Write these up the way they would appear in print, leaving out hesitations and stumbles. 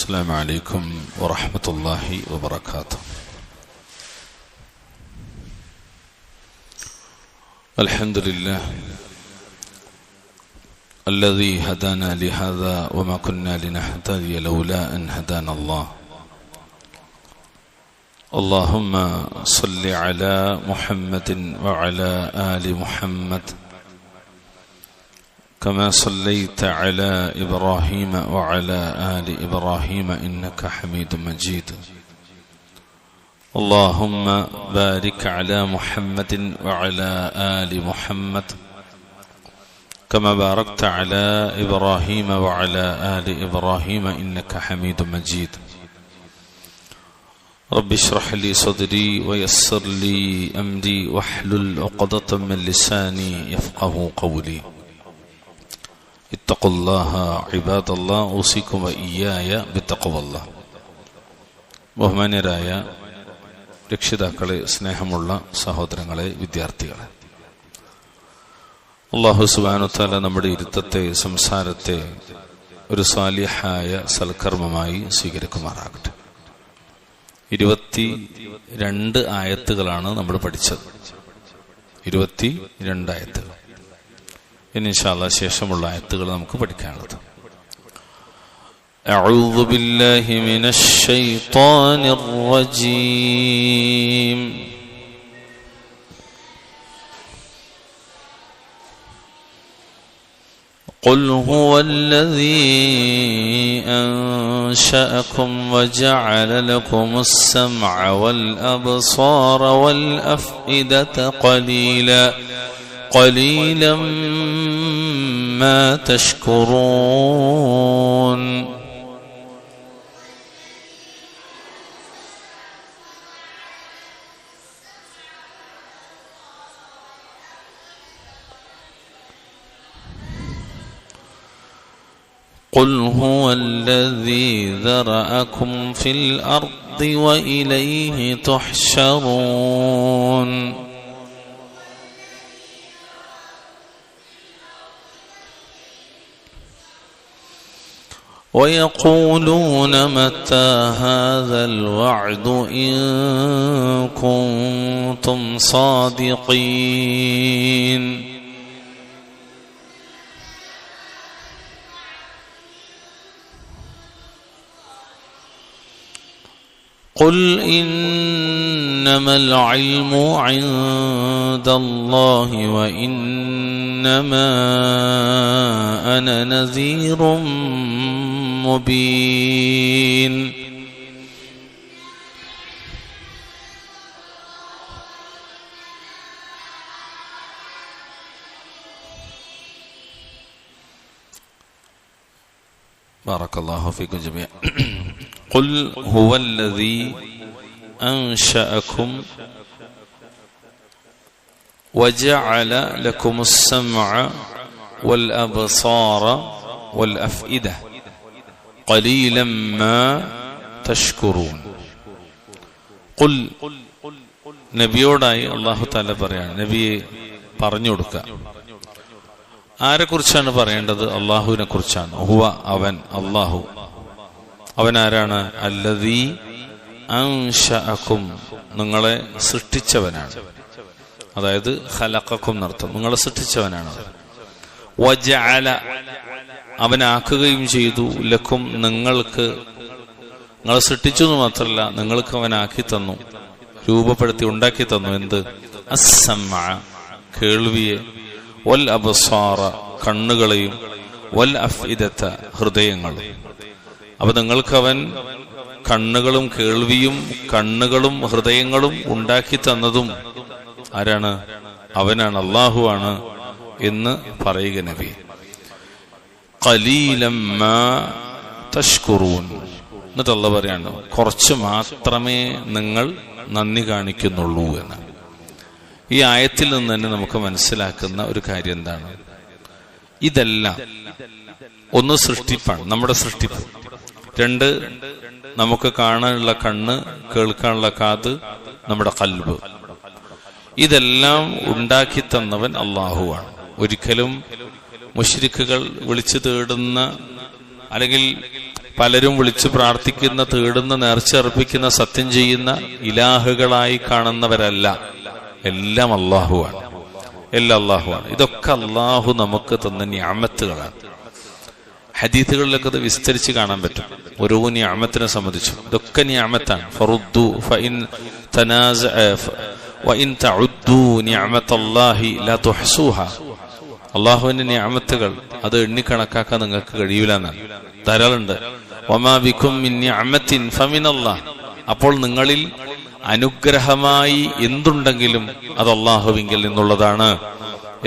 السلام عليكم ورحمة الله وبركاته. الحمد لله الذي هدانا لهذا وما كنا لنهتدي لولا أن هدانا الله. اللهم صل على محمد وعلى آل محمد كما صليت على إبراهيم وعلى آل إبراهيم إنك حميد مجيد. اللهم بارك على محمد وعلى آل محمد كما باركت على إبراهيم وعلى آل إبراهيم إنك حميد مجيد. رب اشرح لي صدري ويسر لي أمري واحلل عقدة من لساني يفقه قولي. اتقوا الله عباد الله اوصيكم وإياي بتقوى الله. ബഹുമാന്യരായ രക്ഷിതാക്കളെ, സ്നേഹമുള്ള സഹോദരങ്ങളെ, വിദ്യാർത്ഥികളെ, അല്ലാഹു സുബ്ഹാനഹു വ തആല നമ്മുടെ ഇരുത്തത്തെ, സംസാരത്തെ ഒരു സാലിഹായ സൽക്കർമ്മമായി സ്വീകരിക്കുമാറാകട്ടെ. 22 ആയത്തുകളാണ് നമ്മൾ പഠിച്ചത്. 22 ആയത്തുകൾ. ഇനി ഇൻഷാ അല്ലാഹ് ശേഷമുള്ള ആയത്തുകൾ നമുക്ക് പഠിക്കാനുള്ളത്. അഊദു ബില്ലാഹി മിനശ് ശൈത്വാനിർ റജീം. قل هو الذي أنشأكم وجعل لكم السمع والأبصار والأفئدة قليلا ما تشكرون. قل هو الذي ذرأكم في الأرض وإليه تحشرون. ويقولون متى هذا الوعد إن كنتم صادقين. قل إنما العلم عند الله وإنما أنا نذير مبين. بارك الله فيكم جميعا. قل هو الذي أنشأكم وجعل لكم السمع والأبصار والأفئدة قليلا ما تشكرون. قل നബിയോടായി അല്ലാഹു തആല പറയാണ്, നബിയെ പറഞ്ഞു കൊടുക്കുക. ആരെ കുറിച്ചാണ് പറയേണ്ടത്? അള്ളാഹുവിനെ കുറിച്ചാണ്. ഹുവ, അവൻ, അള്ളാഹു. അവൻ ആരാണ്? അല്ലദീ അൻശഅകും, നിങ്ങളെ സൃഷ്ടിച്ചവനാണ്. അതായത് ഖലഖകും എന്നർത്ഥം, നിങ്ങളെ സൃഷ്ടിച്ചവനാണ്. വജഅല, അവനാക്കുകയും ചെയ്തു. ലക്കും, നിങ്ങൾക്ക്, നിങ്ങളെ സൃഷ്ടിച്ചു എന്ന് മാത്രമല്ല, നിങ്ങൾക്ക് അവനാക്കി തന്നു, രൂപപ്പെടുത്തി ഉണ്ടാക്കി തന്നു. എന്ത്? അസ്സമഅ, കേൾവിയെ, വൽ അബ്സാറ, കണ്ണുകളെയും, വൽ അഫ്ഇദത, ഹൃദയങ്ങളും. അപ്പൊ നിങ്ങൾക്ക് അവൻ കണ്ണുകളും കേൾവിയും കണ്ണുകളും ഹൃദയങ്ങളും ഉണ്ടാക്കി തന്നതും ആരാണ്? അവനാണ്, അല്ലാഹുവാണ് എന്ന് പറയുക നബി. ഖലീലം മാ തഷ്കുറൂൻ. എന്നിട്ട് അല്ലാഹു പറയാണ്, കുറച്ച് മാത്രമേ നിങ്ങൾ നന്ദി കാണിക്കുന്നുള്ളൂ എന്ന്. ഈ ആയത്തിൽ നിന്ന് തന്നെ നമുക്ക് മനസ്സിലാക്കുന്ന ഒരു കാര്യം എന്താണ്? ഇതെല്ലാം ഒന്ന് സൃഷ്ടിപ്പാണ്, നമ്മുടെ സൃഷ്ടിപ്പ്. 2, നമുക്ക് കാണാനുള്ള കണ്ണ്, കേൾക്കാനുള്ള കാത്, നമ്മുടെ ഖൽബ്. ഇതെല്ലാം ഉണ്ടാക്കി തന്നവൻ അല്ലാഹുവാണ്. ഒരിക്കലും മുശ്രിക്കുകൾ വിളിച്ചു തേടുന്ന അല്ലെങ്കിൽ പലരും വിളിച്ച് പ്രാർത്ഥിക്കുന്ന, തേടുന്ന, നേർച്ച അർപ്പിക്കുന്ന, സത്യം ചെയ്യുന്ന ഇലാഹുകളായി കാണുന്നവരല്ല. എല്ലാം അള്ളാഹുവാണ്, എല്ലാം അള്ളാഹുവാണ്. ഇതൊക്കെ അള്ളാഹു നമുക്ക് തന്ന നിഅമത്തുകളാണ്. ഹദീസുകളിലൊക്കെ അത് വിസ്തരിച്ച് കാണാൻ പറ്റും. ഓരോ നിഅമത്തിനെ സംബന്ധിച്ചു ഇതൊക്കെ നിഅമത്താണ്. ഫറുദ്ദു ഫഇൻ തനാസഅ വഇൻ തഉദ്ദു നിഅമത്തല്ലാഹി ലാ തുഹ്സുഹാ. അള്ളാഹുവിന്റെ നിഅമത്തുകൾ അത് എണ്ണിക്കണക്കാക്കാൻ നിങ്ങൾക്ക് കഴിയൂല എന്നാണ്. ധാരാളമുണ്ട്. വമാ ബികും മിൻ നിഅമത്തിൻ ഫമിനല്ലാഹ്. അപ്പോൾ നിങ്ങളിൽ അനുഗ്രഹമായി എന്തുണ്ടെങ്കിലും അത് അള്ളാഹുവിങ്കിൽ നിന്നുള്ളതാണ്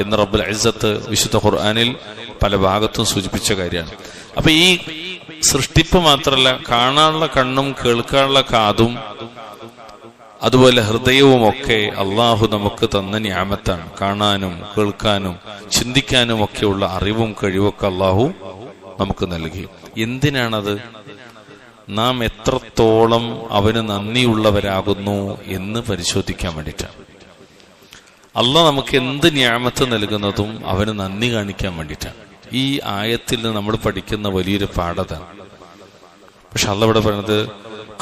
എന്ന് റബ്ബുൽ ഇസ്സത്ത് വിശുദ്ധ ഖുർആനിൽ പല ഭാഗത്തും സൂചിപ്പിച്ച കാര്യമാണ്. അപ്പൊ ഈ സൃഷ്ടിപ്പ് മാത്രമല്ല, കാണാനുള്ള കണ്ണും കേൾക്കാനുള്ള കാതും അതുപോലെ ഹൃദയവും ഒക്കെ അള്ളാഹു നമുക്ക് തന്ന നിഅമത്താണ്. കാണാനും കേൾക്കാനും ചിന്തിക്കാനും ഒക്കെയുള്ള അറിവും കഴിവൊക്കെ അള്ളാഹു നമുക്ക് നൽകി. എന്തിനാണത്? നാം എത്രത്തോളം അവന് നന്ദിയുള്ളവരാകുന്നു എന്ന് പരിശോധിക്കാൻ വേണ്ടിയിട്ടാണ്. അള്ളാഹ് നമുക്ക് എന്ത് നിഅമത്ത് നൽകുന്നതും അവന് നന്ദി കാണിക്കാൻ വേണ്ടിയിട്ടാണ്. ഈ ആയത്തിൽ നമ്മൾ പഠിക്കുന്ന വലിയൊരു പാഠതാണ്. പക്ഷെ അള്ളാഹ് ഇവിടെ പറയുന്നത്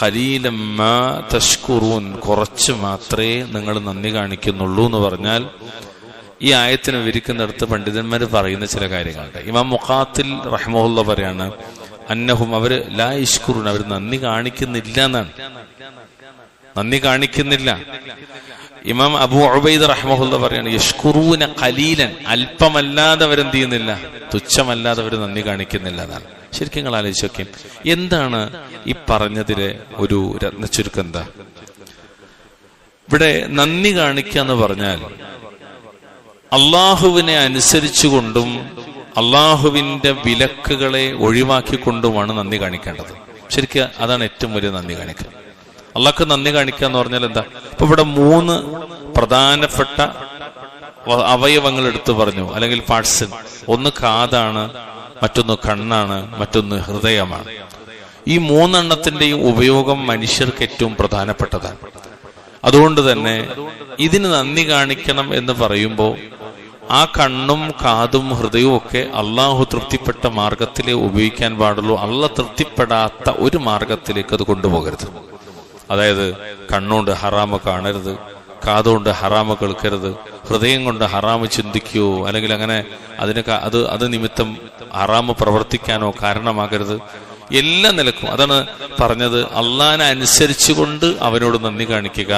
ഖലീലമ്മാ തഷ്കുറൂൻ, കുറച്ച് മാത്രമേ നിങ്ങൾ നന്ദി കാണിക്കുന്നുള്ളൂ എന്ന് പറഞ്ഞാൽ ഈ ആയത്തിനെ വിവരിക്കുന്നിടത്ത് പണ്ഡിതന്മാർ പറയുന്ന ചില കാര്യങ്ങളുണ്ട്. ഇമാം മുഖാത്തിൽ റഹ്മഹുല്ലാഹ് പറയാണ് അന്നഹും, അവര് ലാ യഷ്കുറൂൻ, അവർ നന്ദി കാണിക്കുന്നില്ല എന്നാണ്. നന്ദി കാണിക്കുന്നില്ല. ഇമാം അബൂ ഉബൈദ റഹ്മഹുല്ലാഹ് പറയാണ് യഷ്കുറൂന ഖലീലൻ, അല്പമല്ലാതെ അവരെന്ത് ചെയ്യുന്നില്ല, തുച്ഛമല്ലാതെ അവർ നന്ദി കാണിക്കുന്നില്ല എന്നാണ്. ശരിക്കും നിങ്ങൾ ആലോചിച്ചൊക്കെ എന്താണ് ഈ പറഞ്ഞതിലെ ഒരു രത്നച്ചുരുക്കം? എന്താ ഇവിടെ നന്ദി കാണിക്കുക എന്ന് പറഞ്ഞാൽ അള്ളാഹുവിനെ അനുസരിച്ചുകൊണ്ടും അള്ളാഹുവിന്റെ വിലക്കുകളെ ഒഴിവാക്കിക്കൊണ്ടുമാണ് നന്ദി കാണിക്കേണ്ടത്. ശരിക്കും അതാണ് ഏറ്റവും വലിയ നന്ദി കാണിക്കുക. അള്ളാഹ്ക്ക് നന്ദി കാണിക്കുക എന്ന് പറഞ്ഞാൽ എന്താ? ഇപ്പൊ ഇവിടെ 3 പ്രധാനപ്പെട്ട അവയവങ്ങൾ എടുത്തു പറഞ്ഞു, അല്ലെങ്കിൽ പാർട്സ്. ഒന്ന് കാതാണ്, മറ്റൊന്ന് കണ്ണാണ്, മറ്റൊന്ന് ഹൃദയമാണ്. ഈ 3 എണ്ണത്തിന്റെയും ഉപയോഗം മനുഷ്യർക്ക് ഏറ്റവും പ്രധാനപ്പെട്ടതാണ്. അതുകൊണ്ട് തന്നെ ഇതിന് നന്ദി കാണിക്കണം എന്ന് പറയുമ്പോൾ ആ കണ്ണും കാതും ഹൃദയവും ഒക്കെ അള്ളാഹു തൃപ്തിപ്പെട്ട മാർഗത്തിലേ ഉപയോഗിക്കാൻ പാടുള്ളൂ. അള്ളാഹ് തൃപ്തിപ്പെടാത്ത ഒരു മാർഗത്തിലേക്ക് അത് കൊണ്ടുപോകരുത്. അതായത് കണ്ണുകൊണ്ട് ഹറാമ് കാണരുത്, കാതുകൊണ്ട് ഹറാമ് കേൾക്കരുത്, ഹൃദയം കൊണ്ട് ഹറാമ് ചിന്തിക്കുകയോ അല്ലെങ്കിൽ അങ്ങനെ അത് നിമിത്തം ഹറാമ് പ്രവർത്തിക്കാനോ കാരണമാകരുത്. എല്ലാ നിലക്കും അതാണ് പറഞ്ഞത്. അള്ളാഹിനെ അനുസരിച്ചുകൊണ്ട് അവനോട് നന്ദി കാണിക്കുക,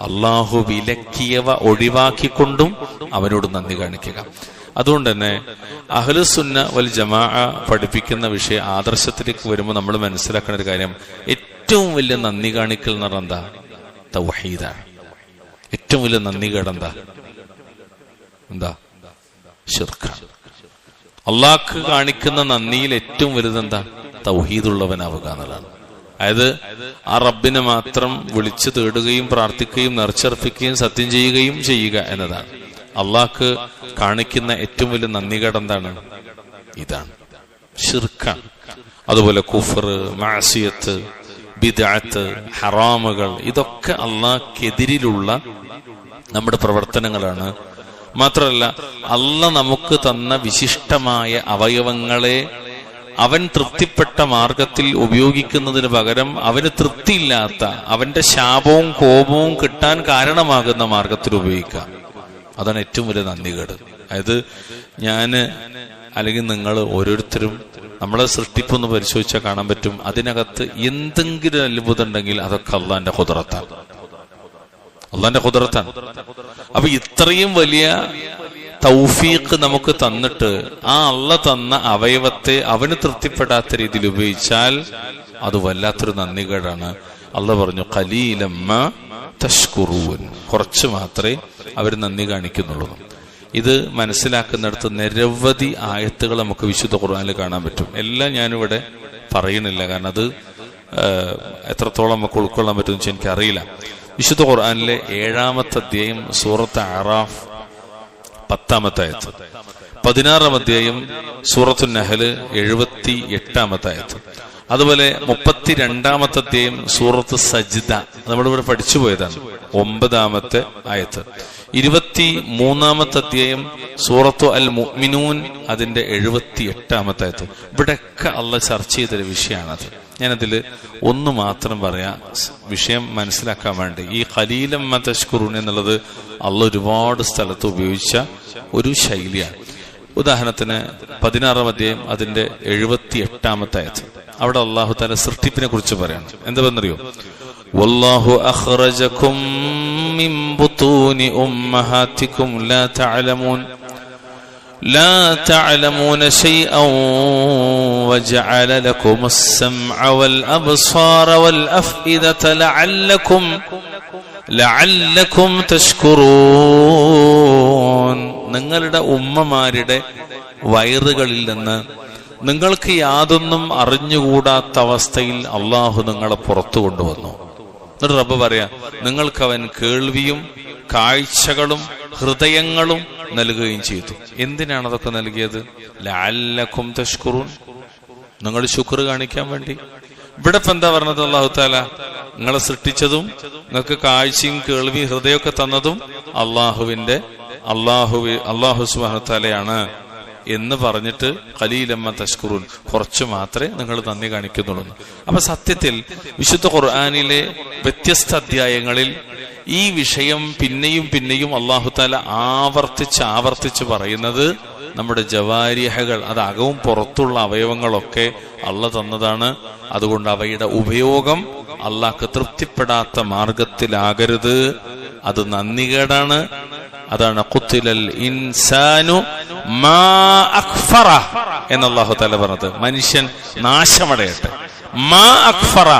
അള്ളാഹു വിലക്കിയവ ഒഴിവാക്കിക്കൊണ്ടും അവനോട് നന്ദി കാണിക്കുക. അതുകൊണ്ട് തന്നെ അഹ്ലുസുന്ന വൽ ജമാഅ പഠിപ്പിക്കുന്ന വിഷയ ആദർശത്തിലേക്ക് വരുമ്പോൾ നമ്മൾ മനസ്സിലാക്കുന്ന ഒരു കാര്യം, ഏറ്റവും വലിയ നന്ദി കാണിക്കൽ എന്ന് പറഞ്ഞാൽ എന്താ? തൗഹീദാണ്. ഏറ്റവും വലിയ നന്ദി കേടെന്താ? ശിർക്കാണ്. അള്ളാഹ്ക്ക് കാണിക്കുന്ന നന്ദിയിൽ ഏറ്റവും വലുതെന്താ? തൗഹീദുള്ളവനാവുക എന്നുള്ളതാണ്. അതായത് ആ റബ്ബിനെ മാത്രം വിളിച്ചു തേടുകയും പ്രാർത്ഥിക്കുകയും നേർച്ചർപ്പിക്കുകയും സത്യം ചെയ്യുക എന്നതാണ്. അള്ളാഹ്ക്ക് കാണിക്കുന്ന ഏറ്റവും വലിയ നന്ദികേട് എന്താണ്? ഇതാണ്, ശിർക്കാണ്. അതുപോലെ കുഫർ, മഅസിയത്ത്, ബിദ്അത്ത്, ഹറാമുകൾ, ഇതൊക്കെ അള്ളാഹ്ക്കെതിരിലുള്ള നമ്മുടെ പ്രവർത്തനങ്ങളാണ്. മാത്രമല്ല അള്ളാഹ് നമുക്ക് തന്ന വിശിഷ്ടമായ അവയവങ്ങളെ അവൻ തൃപ്തിപ്പെട്ട മാർഗത്തിൽ ഉപയോഗിക്കുന്നതിന് പകരം അവന് തൃപ്തിയില്ലാത്ത, അവന്റെ ശാപവും കോപവും കിട്ടാൻ കാരണമാകുന്ന മാർഗത്തിൽ ഉപയോഗിക്കുക. അതാണ് ഏറ്റവും വലിയ നന്ദികേട്. അതായത് അല്ലെങ്കിൽ നിങ്ങൾ ഓരോരുത്തരും നമ്മളെ സൃഷ്ടിപ്പൊന്ന് പരിശോധിച്ചാൽ കാണാൻ പറ്റും, അതിനകത്ത് എന്തെങ്കിലും അത്ഭുതം ഉണ്ടെങ്കിൽ അതൊക്കെ അള്ളാന്റെ ഖുദ്റത്താണ്. അള്ളാന്റെ ഖുദ്റത്താണ്. അപ്പൊ ഇത്രയും വലിയ തൗഫീഖ് നമുക്ക് തന്നിട്ട് ആ അള്ളാഹ് തന്ന അവയവത്തെ അവന് തൃപ്തിപ്പെടാത്ത രീതിയിൽ ഉപയോഗിച്ചാൽ അത് വല്ലാത്തൊരു നന്ദികേടാണ്. അള്ളാഹ് പറഞ്ഞു ഖലീലമ്മാ തഷ്കുറൂൻ, കുറച്ച് മാത്രമേ അവർ നന്ദി കാണിക്കുന്നുള്ളൂ. ഇത് മനസ്സിലാക്കുന്നിടത്ത് നിരവധി ആയത്തുകൾ നമുക്ക് വിശുദ്ധ ഖുർആനിൽ കാണാൻ പറ്റും. എല്ലാം ഞാനിവിടെ പറയണില്ല, കാരണം അത് എത്രത്തോളം നമുക്ക് ഉൾക്കൊള്ളാൻ പറ്റുമെന്ന് വെച്ചാൽ എനിക്കറിയില്ല. വിശുദ്ധ ഖുർആനിലെ 7-ാമത്തെ അധ്യായം സൂറത്ത് അറാഫ് 10-ാമത്തെ ആയത്ത്, 16-ാം അധ്യായം സൂറത്തു നഹല് 78-ാമത്തെ ആയത്ത്, അതുപോലെ 32-ാമത്തെ അധ്യായം സൂറത്ത് സജ്ദ, നമ്മളിവിടെ പഠിച്ചു പോയതാണ്, 9-ാമത്തെ ആയത്ത്. 23-ാമത്തെ അധ്യായം സൂറത്തു അൽ മുഅ്മിനൂൻ അതിന്റെ 78-ാമത്തെ ആയത്ത്. ഇവിടെയൊക്കെ അള്ളാഹ് ചർച്ച ചെയ്തൊരു വിഷയമാണത്. ഞാനതിൽ ഒന്ന് മാത്രം പറയാം, വിഷയം മനസ്സിലാക്കാൻ വേണ്ടി. ഈ ഖലീലൻ മാ തശ്കുറൂൻ എന്നുള്ളത് അള്ളാഹ് ഒരുപാട് സ്ഥലത്ത് ഉപയോഗിച്ച ഒരു ശൈലിയാണ്. ഉദാഹരണത്തിന് 16-ാം അധ്യായം അതിന്റെ 78-ാമത്തെ ആയത്ത്. അവിടെ അള്ളാഹു തആല സൃഷ്ടിപ്പിനെ കുറിച്ച് പറയാണ്. എന്താ പറഞ്ഞറിയോ? വല്ലാഹു അഖ്റജകും മിൻ ബുതൂനി ഉമ്മഹാതികും ലാ തഅലമൂന ശൈഅൻ വജഅല ലകുമുസ് സമഅ വൽ അബ്സാറ വൽ അഫ്ഇദത ലഅല്ലകും തശ്കുറൂൻ. നിങ്ങളുടെ ഉമ്മമാരുടെ വയറുകളിൽ നിന്ന് നിങ്ങൾക്ക് യാതൊന്നും അറിഞ്ഞുകൂടാത്ത അവസ്ഥയിൽ അള്ളാഹു നിങ്ങളെ പുറത്തു കൊണ്ടുവന്നു. എന്നിട്ട് റബ്ബ് പറയാ, നിങ്ങൾക്കവൻ കേൾവിയും കാഴ്ചകളും ഹൃദയങ്ങളും നൽകുകയും ചെയ്തു. എന്തിനാണ് അതൊക്കെ നൽകിയത്? ലഅല്ലകും തശ്കുറൂൻ, നിങ്ങൾ ശുക്ർ കാണിക്കാൻ വേണ്ടി. ഇവിടെ ഇപ്പൊ എന്താ പറഞ്ഞത്? അല്ലാഹു തആല നിങ്ങളെ സൃഷ്ടിച്ചതും നിങ്ങൾക്ക് കാഴ്ചയും കേൾവിയും ഹൃദയമൊക്കെ തന്നതും അല്ലാഹു സുബ്ഹാനഹു തആലയാണ് എന്ന് പറഞ്ഞിട്ട് ഖലീലൻ മാ തശ്കുറൂൻ, കുറച്ചു മാത്രമേ നിങ്ങൾ നന്ദി കാണിക്കുന്നുള്ളൂ. അപ്പൊ സത്യത്തിൽ വിശുദ്ധ ഖുർആനിലെ വ്യത്യസ്ത അധ്യായങ്ങളിൽ ഈ വിഷയം പിന്നെയും പിന്നെയും അല്ലാഹു തആല ആവർത്തിച്ച് പറയുന്നത് നമ്മുടെ ജവാരിഹകൾ, അത് അകവും പുറത്തുള്ള അവയവങ്ങളൊക്കെ അള്ളാഹ് തന്നതാണ്. അതുകൊണ്ട് അവയുടെ ഉപയോഗം അള്ളാഹ്ക്ക് തൃപ്തിപ്പെടാത്ത മാർഗത്തിലാകരുത്. അത് നന്ദികേടാണ്. അതാണ് ഖുത്തിലൽ ഇൻസാനു മാ അക്ഫറ എന്ന് അല്ലാഹു തആല പറഞ്ഞത്. മനുഷ്യൻ നാശമടയട്ടെ. മാ അക്ഫറ,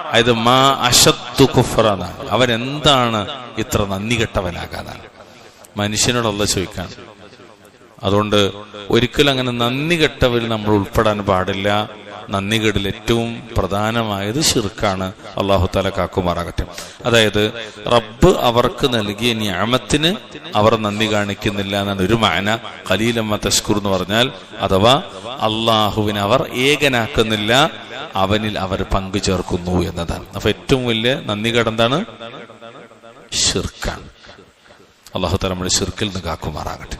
അതായത് മാ അശദ്ദു കുഫ്റ, അവൻ എന്താണ് ഇത്ര നന്ദി കെട്ടവനാകാനാണ് മനുഷ്യനോട് അല്ലാഹു ചോദിക്കാൻ. അതുകൊണ്ട് ഒരിക്കലും അങ്ങനെ നന്ദി കെട്ടവരിൽ നമ്മൾ ഉൾപ്പെടാൻ പാടില്ല. നന്ദികേടിൽ ഏറ്റവും പ്രധാനമായത് ശിർക്കാണ്. അല്ലാഹു തആല കാക്കുമാറാകട്ടെ. അതായത് റബ്ബ് അവർക്ക് നൽകിയ നിഅമത്തിന് അവർ നന്ദി കാണിക്കുന്നില്ല എന്നാണ് ഒരു മാന. ഖലീലൻ മാ തശ്കുർ എന്ന് പറഞ്ഞാൽ അഥവാ അള്ളാഹുവിനെ അവർ ഏകനാക്കുന്നില്ല, അവനിൽ അവർ പങ്കു ചേർക്കുന്നു എന്നതാണ്. അപ്പൊ ഏറ്റവും വലിയ നന്ദികേട് എന്താണ്? ശിർക്കാണ്. അല്ലാഹു തആല നമ്മുടെ ശിർക്കിൽ നിന്ന് കാക്കുമാറാകട്ടെ.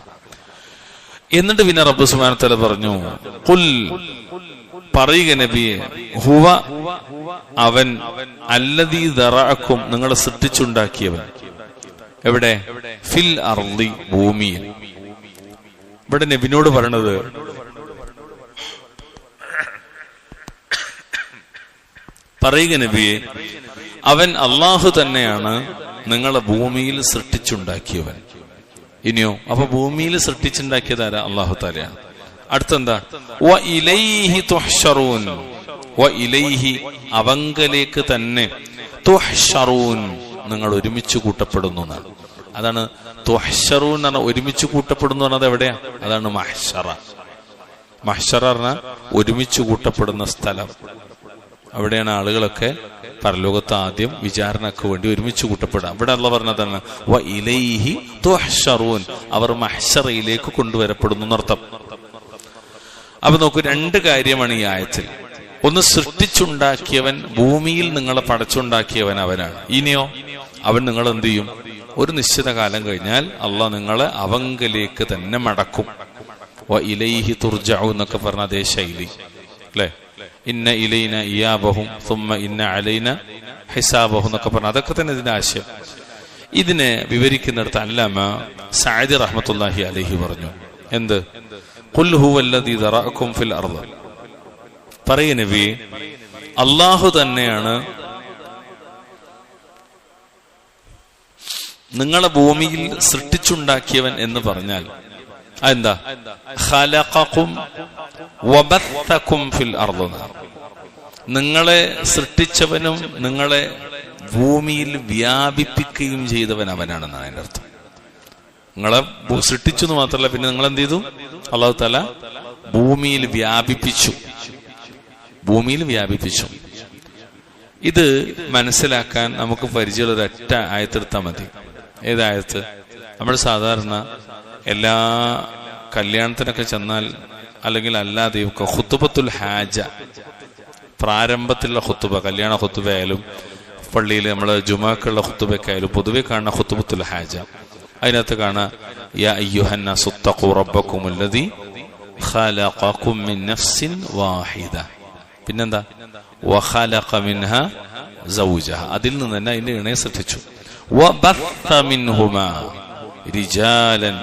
എന്നിട്ട് പിന്നെ റബ്ബ് സുബ്ഹാനഹു തആല പറഞ്ഞു, ഖുൽ, പറയുക നബിയെ, ഹുവ, അവൻ, അല്ലദീ ദറഅക്കും, നിങ്ങളെ സൃഷ്ടിച്ചുണ്ടാക്കിയവൻ. എവിടെ? ഫിൽ അർളി, ഭൂമിയിൽ. ഇവിടെ നബിനോട് പറയണത് പറയുക നബിയെ, അവൻ അള്ളാഹു തന്നെയാണ് നിങ്ങളെ ഭൂമിയിൽ സൃഷ്ടിച്ചുണ്ടാക്കിയവൻ. ഇനിയോ? അപ്പൊ ഭൂമിയിൽ സൃഷ്ടിച്ചുണ്ടാക്കിയതാരാ? അള്ളാഹു തആലയാണ്. അടുത്തെന്താ? വ ഇലൈഹി തുഹ്ശറൂൻ, വ ഇലൈഹി, അവങ്കലേക്ക് തന്നെ, തുഹ്ശറൂൻ, നിങ്ങൾ ഒരുമിച്ച് കൂട്ടപ്പെടുന്നു എന്നാണ്. അതാണ് തുഹ്ശറൂൻ എന്ന് പറഞ്ഞാൽ ഒരുമിച്ച് കൂട്ടപ്പെടുന്നു പറഞ്ഞത് എവിടെയാ? അതാണ് മഹ്ശറ. മഹ്ശറ പറഞ്ഞാൽ ഒരുമിച്ച് കൂട്ടപ്പെടുന്ന സ്ഥലം. അവിടെയാണ് ആളുകളൊക്കെ പരലോകത്ത് ആദ്യം വിചാരണക്ക് വേണ്ടി ഒരുമിച്ച് കൂട്ടപ്പെടാം. ഇവിടെ അല്ലാഹു പറഞ്ഞതാണ് വ ഇലൈഹി തുഹ്ശറൂൻ, അവർ മഹ്ശറയിലേക്ക് കൊണ്ടുവരപ്പെടുന്നു എന്നർത്ഥം. അപ്പൊ നോക്കൂ, രണ്ട് കാര്യമാണ് ഈ ആയത്തിൽ. ഒന്ന്, സൃഷ്ടിച്ചുണ്ടാക്കിയവൻ, ഭൂമിയിൽ നിങ്ങളെ പടച്ചുണ്ടാക്കിയവൻ അവനാണ്. ഇനിയോ അവൻ നിങ്ങൾ എന്ത് ചെയ്യും? ഒരു നിശ്ചിത കാലം കഴിഞ്ഞാൽ അള്ളാഹ് നിങ്ങളെ അവങ്കലേക്ക് തന്നെ മടക്കും. വ ഇലൈഹി തുർജഊൻ എന്നൊക്കെ പറഞ്ഞ അതേ ശൈലി അല്ലെ? ഇന്ന ഇലൈന ഇയാബഹും സുമ്മ ഇന്ന അലൈന ഹിസാബഹും എന്നൊക്കെ പറഞ്ഞ അതൊക്കെ തന്നെ ഇതിന്റെ ആശയം. ഇതിനെ വിവരിക്കുന്നിടത്ത് അല്ലാമ സഅദി റഹ്മത്തുള്ളാഹി അലൈഹി പറഞ്ഞു, എന്ത്? ഖുൽ ഹുവല്ലദീ ദറഅകും ഫിൽ അർള്, പറയ നബി, അല്ലാഹു തന്നെയാണ് നിങ്ങളെ ഭൂമിയിൽ സൃഷ്ടിച്ചുണ്ടാക്കിയവൻ എന്ന് പറഞ്ഞാൽ അതെന്താ? ഖലഖകും വബത്തകും ഫിൽ അർള്, നിങ്ങളെ സൃഷ്ടിച്ചവനും നിങ്ങളെ ഭൂമിയിൽ വ്യാപിപ്പിക്കുകയും ചെയ്തവൻ അവനാണെന്നാണ് അതിന്റെ അർത്ഥം. നിങ്ങളെ സൃഷ്ടിച്ചു എന്ന് മാത്രമല്ല, പിന്നെ നിങ്ങൾ എന്ത് ചെയ്തു? അല്ലാഹു തആല ഭൂമിയിൽ വ്യാപിപ്പിച്ചു. ഇത് മനസ്സിലാക്കാൻ നമുക്ക് പരിചയമുള്ള ഒരൊറ്റ ആയത്തെടുത്താൽ മതി. ഏതായത്ത്? നമ്മൾ സാധാരണ എല്ലാ കല്യാണത്തിനൊക്കെ ചെന്നാൽ അല്ലെങ്കിൽ അല്ലാതെയൊക്കെ ഖുതുബത്തുൽ ഹാജ, പ്രാരംഭത്തിലുള്ള ഖുതുബ, കല്യാണ ഖുതുബ ആയാലും പള്ളിയിൽ നമ്മൾ ജുമാക്കുള്ള ഖുതുബയൊക്കെ ആയാലും പൊതുവെ കാണുന്ന ഖുതുബത്തുൽ ഹാജ, അതിനകത്ത് കാണാം യാ അയ്യുഹന്നാസു തഖൂ റബ്ബക്കുമുല്ലദീ ഖലഖകും മിൻ നഫ്സിൻ വാഹിദ. പിന്നെന്താ? വഖലഖ മിൻഹാ സൗജഹ. അതിൽ നിന്ന് തന്നെ അതിന്റെ ഇണയെ സൃഷ്ടിച്ചു. വബഥ മിൻഹുമാ റിജാലൻ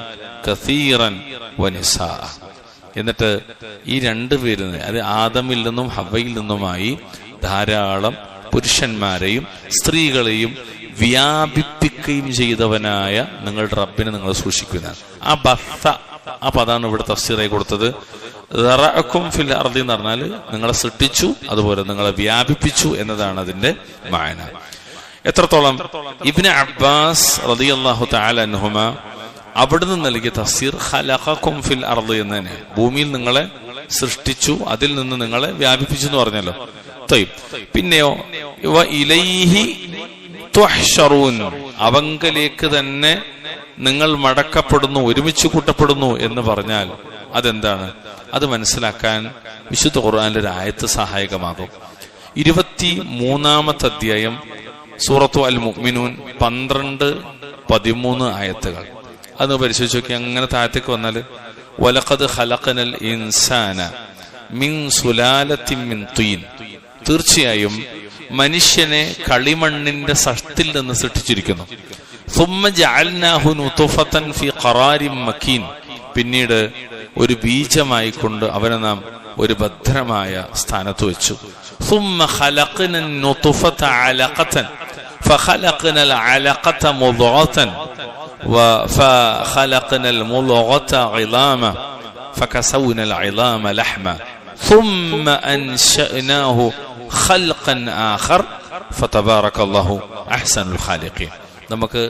കസീറൻ വനിസാ. എന്നിട്ട് ഈ രണ്ടുപേരിൽ നിന്ന്, അത് ആദമിൽ നിന്നും ഹവ്വയിൽ നിന്നുമായി ധാരാളം പുരുഷന്മാരെയും സ്ത്രീകളെയും വ്യാപിപ്പിക്കുകയും ചെയ്തവനായ നിങ്ങളുടെ റബ്ബിനെ നിങ്ങൾ സൂക്ഷിക്കുന്ന ആ ബഥ, ആ പദാണ് ഇവിടെ തഫ്സീറായി കൊടുത്തത്. ദറഅകും ഫിൽ അർദി എന്ന് പറഞ്ഞാൽ നിങ്ങളെ സൃഷ്ടിച്ചു, അതുപോലെ നിങ്ങളെ വ്യാപിപ്പിച്ചു എന്നതാണ് അതിന്റെ മാന. എത്രത്തോളം ഇബ്നു അബ്ബാസ് റളിയല്ലാഹു തആല അൻഹുമാ അവിടുന്ന് നൽകിയ തഫ്സീർ ഖലഖകും ഫിൽ അർദി എന്ന് തന്നെ, ഭൂമിയിൽ നിങ്ങളെ സൃഷ്ടിച്ചു, അതിൽ നിന്ന് നിങ്ങളെ വ്യാപിപ്പിച്ചു എന്ന് പറഞ്ഞല്ലോ. പിന്നെയോ ഇലൈഹി തുഹ്ശറൂൻ, അവങ്കലേക്ക് തന്നെ നിങ്ങൾ മടക്കപ്പെടുന്നു, ഒരുമിച്ച് കൂട്ടപ്പെടുന്നു എന്ന് പറഞ്ഞാൽ അതെന്താണ്? അത് മനസ്സിലാക്കാൻ വിശുദ്ധ ഖുർആനിലെ ഒരു ആയത്ത് സഹായകമാകും. 23-ാമത്തെ അധ്യായം സൂറത്തു അൽ മുഅ്മിനൂൻ 12-13 ആയത്തുകൾ അത് പരിശോധിച്ച് നോക്കി. അങ്ങനെ താഴത്തേക്ക് വന്നാല് വലഖദ് ഖലഖനൽ ഇൻസാന മിൻ സുലാലത്തിൻ മിൻ തീൻ, തീർച്ചയായും മനുഷ്യനെ കളിമണ്ണിന്റെ സഷ്ടിൽ നിന്ന് സൃഷ്ടിച്ചിരിക്കുന്നു. സുമ്മ ജഅൽനാഹു നുത്ഫതൻ ഫീ ഖറാരിൻ മക്കീൻ, പിന്നീട് ഒരു ബീജമായിക്കൊണ്ട് അവനെ നാം ഒരു ഭദ്രമായ സ്ഥാനത്ത് വെച്ചു. സുമ്മ ഖലഖന നുത്ഫത അലഖതൻ ഫഖലഖന അലഖത മുദ്ഗതൻ فخلقنا المضغة عظاما فكسونا العظام لحما ثم أنشأناه خلقا آخر فتبارك الله أحسن الخالقين. നമുക്ക്